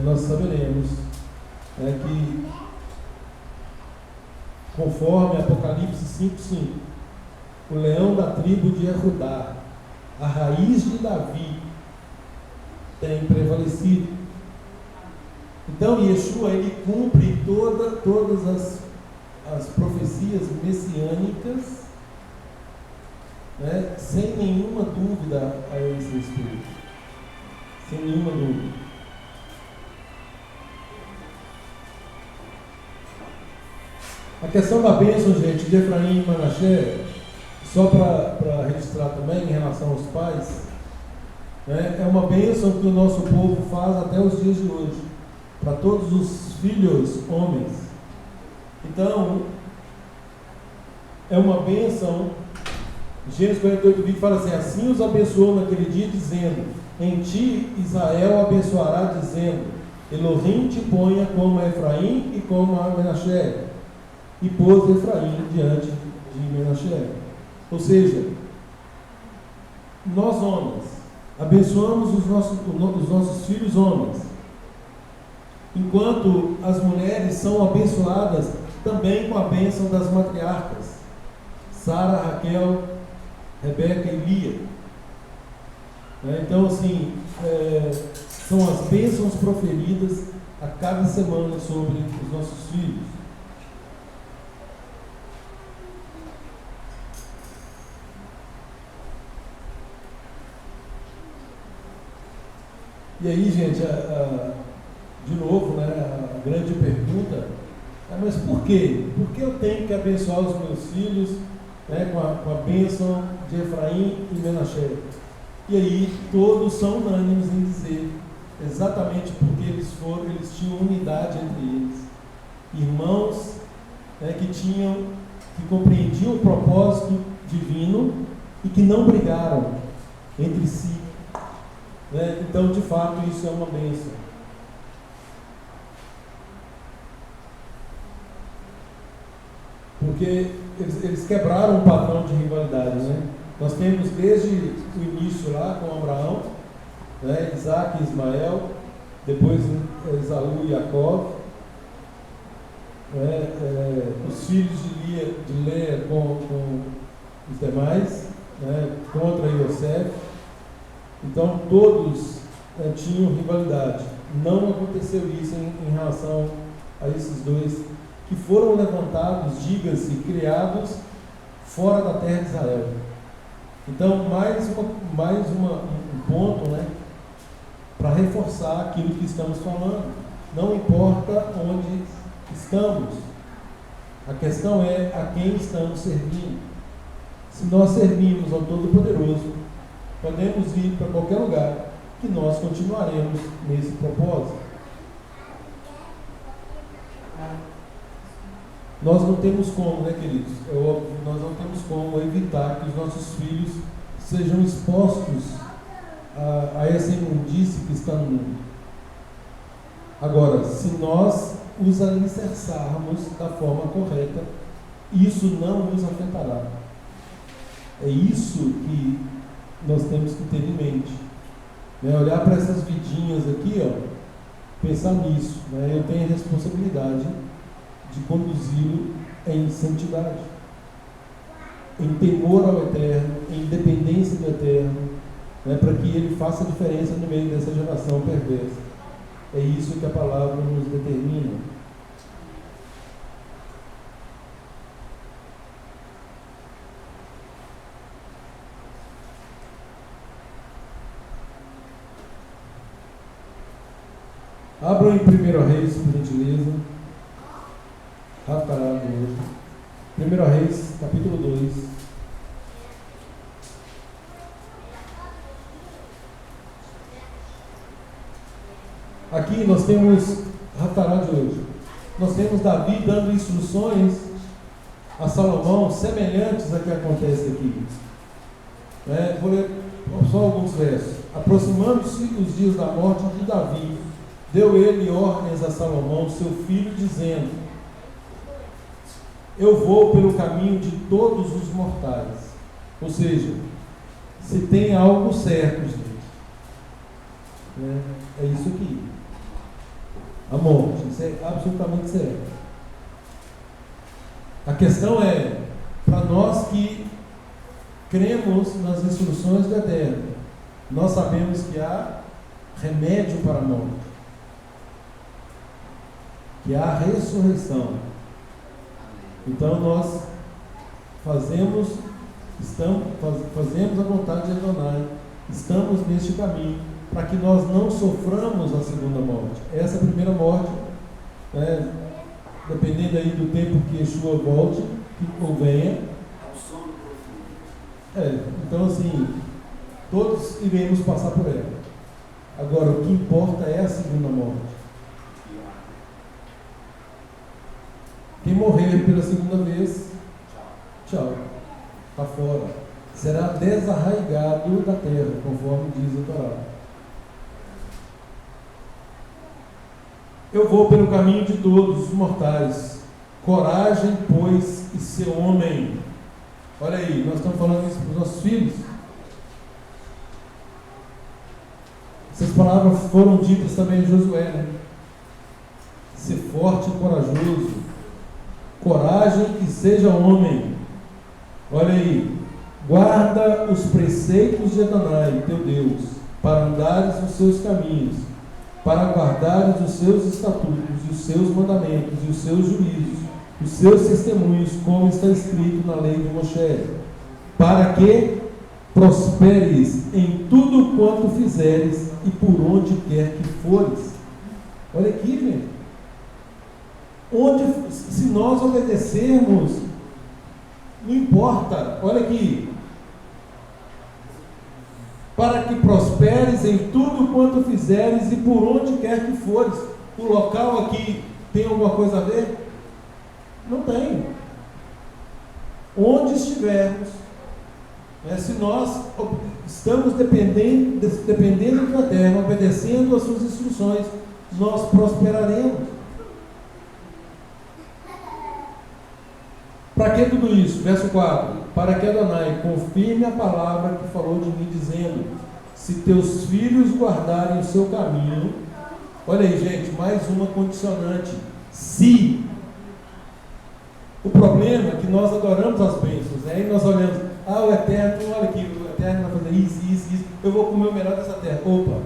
nós saberemos que, conforme Apocalipse 5:5, o leão da tribo de Judá, a raiz de Davi, tem prevalecido. Então, Yeshua, ele cumpre todas as profecias messiânicas, né, sem nenhuma dúvida a esse respeito. Sem nenhuma dúvida. A questão da bênção, gente, de Efraim e Manassés, só para registrar também em relação aos pais, né, é uma bênção que o nosso povo faz até os dias de hoje, para todos os filhos homens. Então, é uma bênção. Gênesis 48:20 fala assim: assim os abençoou naquele dia, dizendo: em ti Israel abençoará, dizendo: Elohim te ponha como a Efraim e como a Manassés. E pôs Efraim diante de Manassés. Ou seja, nós homens abençoamos os nossos filhos homens, enquanto as mulheres são abençoadas também com a bênção das matriarcas, Sara, Raquel, Rebeca e Lia. Então, assim, são as bênçãos proferidas a cada semana sobre os nossos filhos. E aí, gente, de novo, né, a grande pergunta é: mas por quê? Por que eu tenho que abençoar os meus filhos, né, com a bênção de Efraim e Manassés? E aí, todos são unânimes em dizer exatamente porque eles tinham unidade entre eles. Irmãos, né, que compreendiam o propósito divino e que não brigaram entre si. Então, de fato, isso é uma bênção. Porque eles quebraram o padrão de rivalidade, né? Nós temos desde o início lá com Abraão, né, Isaac e Ismael, depois Esaú e Jacó, os filhos de Leia com os demais, né, contra Yosef. Então todos tinham rivalidade. não aconteceu isso em relação a esses dois que foram levantados, diga-se, criados fora da terra de Israel. Então, um ponto, né, para reforçar aquilo que estamos falando. Não importa onde estamos, a questão é a quem estamos servindo. Se nós servimos ao Todo-Poderoso, podemos ir para qualquer lugar, que nós continuaremos nesse propósito. Nós não temos como, né, queridos? É óbvio, nós não temos como evitar que os nossos filhos sejam expostos a essa imundície que está no mundo. Agora, se nós os alicerçarmos da forma correta, isso não os afetará. É isso que nós temos que ter em mente. Né? Olhar para essas vidinhas aqui, pensar nisso. Né? Eu tenho a responsabilidade de conduzi-lo em santidade, em temor ao Eterno, em dependência do Eterno, né? Para que ele faça diferença no meio dessa geração perversa. É isso que a palavra nos determina. Abram em 1 Reis, por gentileza. Rapidamente hoje. 1 Reis, capítulo 2. Aqui nós temos Ratará de hoje. Nós temos Davi dando instruções a Salomão semelhantes a que acontece aqui. Vou ler só alguns versos. Aproximando-se os dias da morte de Davi, deu ele ordens a Salomão, seu filho, dizendo: eu vou pelo caminho de todos os mortais. Ou seja, se tem algo certo, gente, é isso aqui. A morte, isso é absolutamente certo. A questão é, para nós que cremos nas instruções do Eterno, nós sabemos que há remédio para a morte, que há ressurreição. Então nós fazemos a vontade de Adonai, estamos neste caminho, para que nós não soframos a segunda morte. Essa primeira morte, dependendo aí do tempo que Yeshua volte ou venha, então assim, todos iremos passar por ela. Agora, o que importa é a segunda morte. Quem morrer pela segunda vez, tchau, está fora. Será desarraigado da terra, conforme diz a Torá. Eu vou pelo caminho de todos os mortais. Coragem, pois, e ser homem. Olha aí, nós estamos falando isso para os nossos filhos. Essas palavras foram ditas também em Josué, né? Ser forte e corajoso. Coragem e seja homem. Olha aí. Guarda os preceitos de Adonai, teu Deus, para andares nos seus caminhos, para guardares os seus estatutos, e os seus mandamentos, e os seus juízos, os seus testemunhos, como está escrito na lei de Moshe, para que prosperes em tudo quanto fizeres e por onde quer que fores. Olha aqui, gente. Se nós obedecermos, não importa, olha aqui, para que prosperes em tudo quanto fizeres e por onde quer que fores. O local aqui tem alguma coisa a ver? Não tem. Onde estivermos, se nós estamos dependendo do Eterno, obedecendo às suas instruções, nós prosperaremos. Para que tudo isso? Verso 4. Para que Adonai confirme a palavra que falou de mim, dizendo: se teus filhos guardarem o seu caminho. Olha aí, gente, mais uma condicionante. Se. O problema é que nós adoramos as bênçãos, né? Aí nós olhamos: o Eterno, olha aqui, o Eterno vai fazer isso. Eu vou comer o melhor dessa terra. Opa!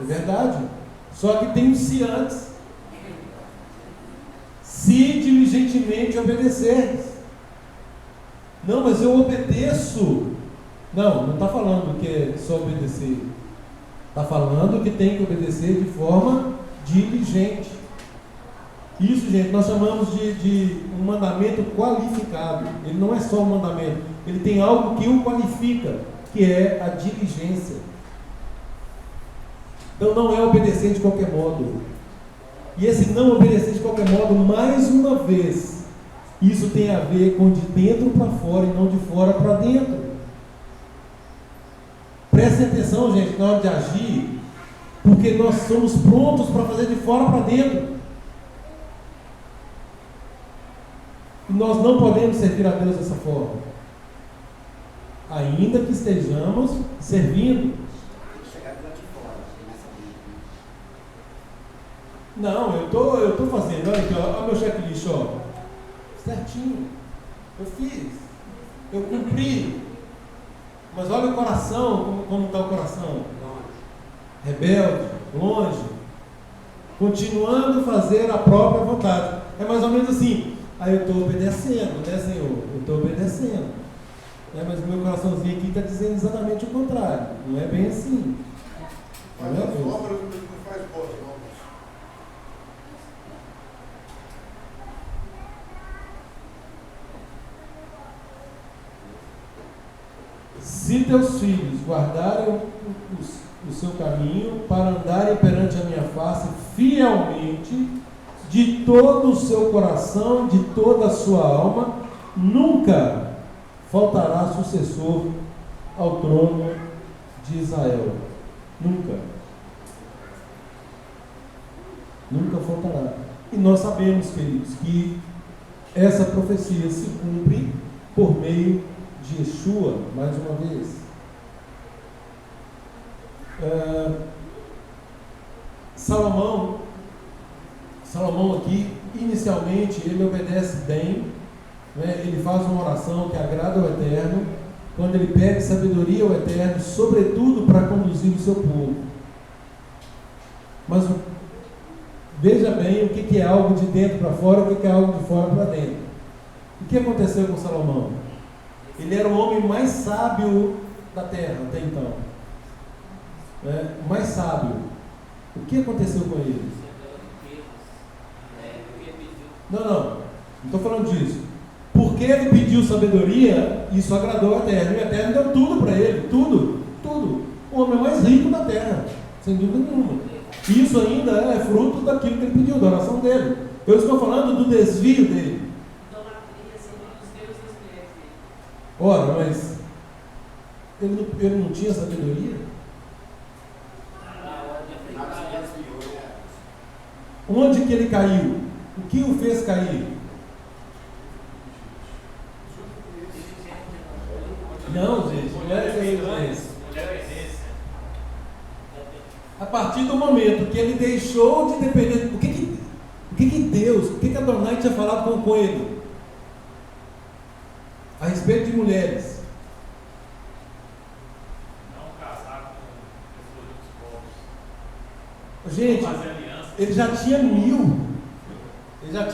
É verdade. Só que tem um se antes. Se diligentemente obedeceres. Não, mas eu obedeço. Não está falando que é só obedecer. Está falando que tem que obedecer de forma diligente. Isso, gente, nós chamamos de um mandamento qualificado. Ele não é só um mandamento, ele tem algo que o qualifica, que é a diligência. Então não é obedecer de qualquer modo. E esse não obedecer de qualquer modo, mais uma vez, isso tem a ver com de dentro para fora e não de fora para dentro. Prestem atenção, gente, na hora de agir, porque nós somos prontos para fazer de fora para dentro. E nós não podemos servir a Deus dessa forma, ainda que estejamos servindo. Não, eu tô fazendo, olha aqui, olha o meu checklist, ó. Certinho, eu fiz, eu cumpri. Mas olha o coração, como está o coração. Rebelde, longe, continuando a fazer a própria vontade. É mais ou menos assim. Aí eu estou obedecendo, né, Senhor? Eu estou obedecendo. Mas o meu coraçãozinho aqui está dizendo exatamente o contrário. Não é bem assim. Mas as obras não faz boas obras. Se teus filhos guardarem o seu caminho para andarem perante a minha face fielmente, de todo o seu coração, de toda a sua alma, nunca faltará sucessor ao trono de Israel. Nunca. Nunca faltará. E nós sabemos, queridos, que essa profecia se cumpre por meio de Yeshua, mais uma vez. Salomão aqui, inicialmente, ele obedece bem, né? Ele faz uma oração que agrada ao Eterno, quando ele pede sabedoria ao Eterno, sobretudo para conduzir o seu povo. Mas veja bem o que é algo de dentro para fora e o que é algo de fora para dentro. O que aconteceu com Salomão? Ele era o homem mais sábio da terra até então, né? O mais sábio. O que aconteceu com ele? Não estou falando disso. Porque ele pediu sabedoria, isso agradou ao Eterno. E o Eterno deu tudo para ele, tudo. O homem mais rico da terra, sem dúvida nenhuma. Isso ainda é fruto daquilo que ele pediu, da oração dele. Eu estou falando do desvio dele. Ora, mas ele não tinha sabedoria? Onde que ele caiu? O que o fez cair? Não, gente, não era cair, mas a partir do momento que ele deixou de depender, o que Deus, o que Adonai tinha falado com ele a respeito de mulheres? Não casar com pessoas dos povos. Gente, ele já tinha 1000. Ele já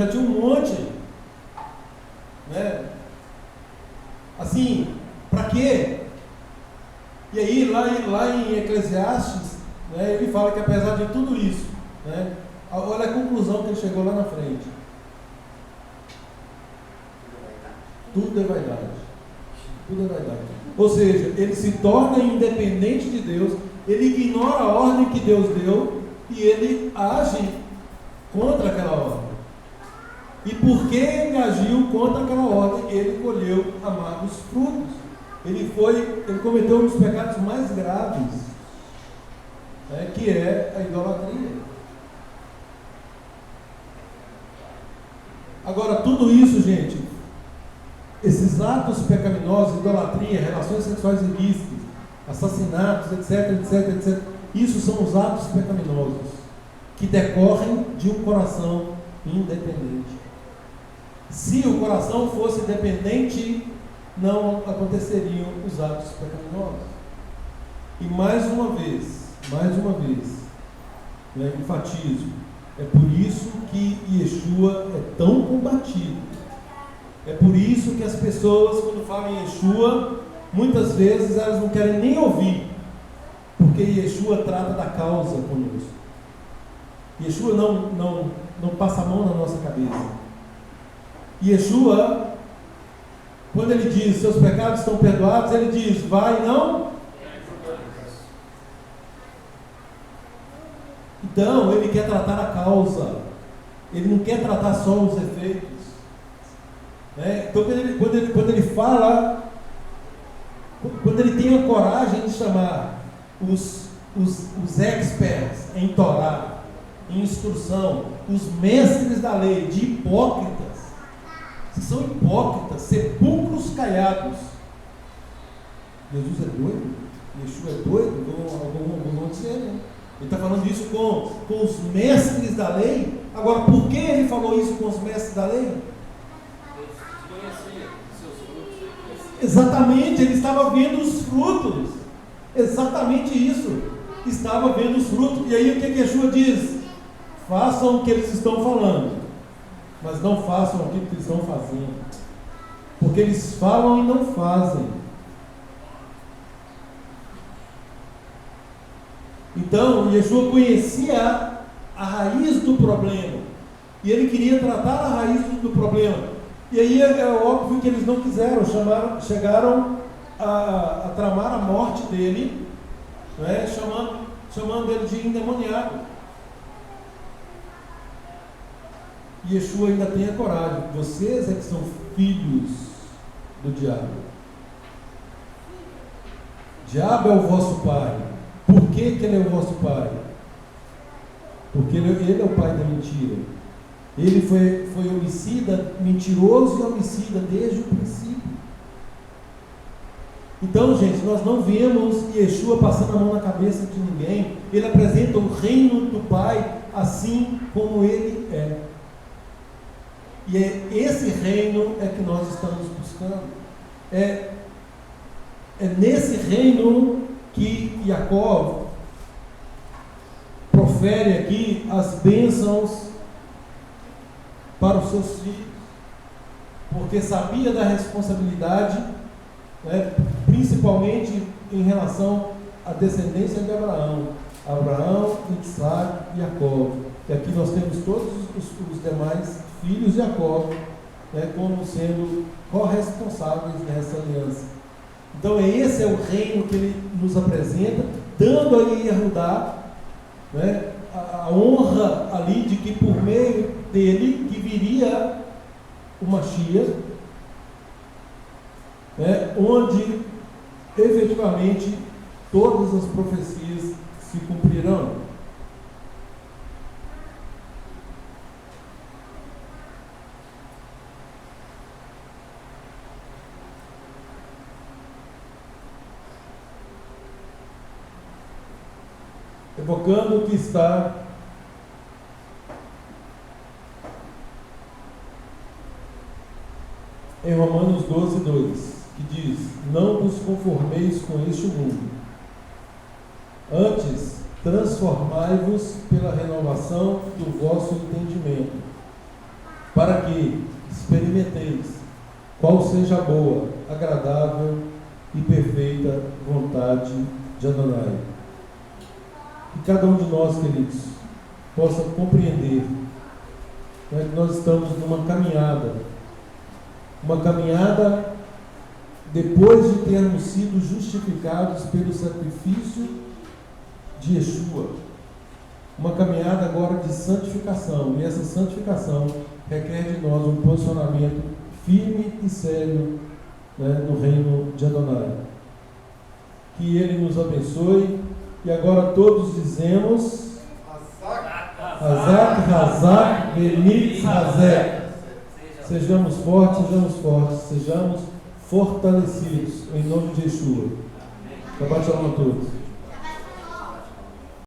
tinha um monte, né? Assim, para quê? E aí, lá em Eclesiastes, né, ele fala que apesar de tudo isso, né, olha a conclusão que ele chegou lá na frente. Tudo é vaidade. Tudo é vaidade. Ou seja, ele se torna independente de Deus, ele ignora a ordem que Deus deu e ele age contra aquela ordem. E porque ele agiu contra aquela ordem, ele colheu amargos frutos. Ele cometeu um dos pecados mais graves, né, que é a idolatria. Agora, tudo isso, gente, esses atos pecaminosos, idolatria, relações sexuais ilícitas, assassinatos, etc, isso são os atos pecaminosos que decorrem de um coração independente. Se o coração fosse dependente, não aconteceriam os atos pecaminosos. E mais uma vez, né? Enfatizo. É por isso que Yeshua é tão combatido. É por isso que as pessoas, quando falam em Yeshua, muitas vezes elas não querem nem ouvir, porque Yeshua trata da causa conosco. Yeshua não passa a mão na nossa cabeça. Yeshua, quando ele diz, seus pecados estão perdoados, ele diz, vai e não. Então, ele quer tratar a causa, ele não quer tratar só os efeitos. Então, quando ele fala, quando ele tem a coragem de chamar os experts em Torá, em instrução, os mestres da lei, de hipócritas, que são hipócritas, sepulcros caiados. Jesus é doido? Yeshua é doido? Alguns vão dizer, né? Ele está falando isso com os mestres da lei. Agora, por que ele falou isso com os mestres da lei? Exatamente, ele estava vendo os frutos. Exatamente isso. Estava vendo os frutos. E aí o que Yeshua diz? Façam o que eles estão falando, mas não façam aquilo que eles estão fazendo. Porque eles falam e não fazem. Então, Yeshua conhecia a raiz do problema. E ele queria tratar a raiz do problema. E aí é óbvio que eles não quiseram, chegaram a tramar a morte dele, né, chamando ele de endemoniado. E Yeshua ainda tem a coragem. Vocês é que são filhos do diabo. Diabo é o vosso pai. Por que ele é o vosso pai? Porque ele é o pai da mentira. Ele foi homicida, mentiroso e homicida desde o princípio. Então, gente, nós não vemos Yeshua passando a mão na cabeça de ninguém. Ele apresenta o reino do Pai assim como ele é. E é esse reino é que nós estamos buscando. É nesse reino que Jacó profere aqui as bênçãos para os seus filhos, porque sabia da responsabilidade, né, principalmente em relação à descendência de Abraão, Isaac e Jacó. E aqui nós temos todos os demais filhos de Jacó, né, como sendo corresponsáveis nessa aliança. Então esse é o reino que ele nos apresenta, dando a Yehudá, né, a honra ali de que por meio dele que viria o Mashiach, né, onde efetivamente todas as profecias se cumprirão. Evocando o que está em Romanos 12:2, que diz: não vos conformeis com este mundo, antes transformai-vos pela renovação do vosso entendimento, para que experimenteis qual seja a boa, agradável e perfeita vontade de Adonai. Que cada um de nós, queridos, possa compreender, né, que nós estamos numa caminhada depois de termos sido justificados pelo sacrifício de Yeshua, uma caminhada agora de santificação, e essa santificação requer de nós um posicionamento firme e sério, né, no reino de Adonai. Que Ele nos abençoe. E agora todos dizemos: Hazak, Hazak, Benit, Hazek. Sejamos fortes, sejamos fortalecidos, em nome de Yeshua. Shabbat shalom a todos.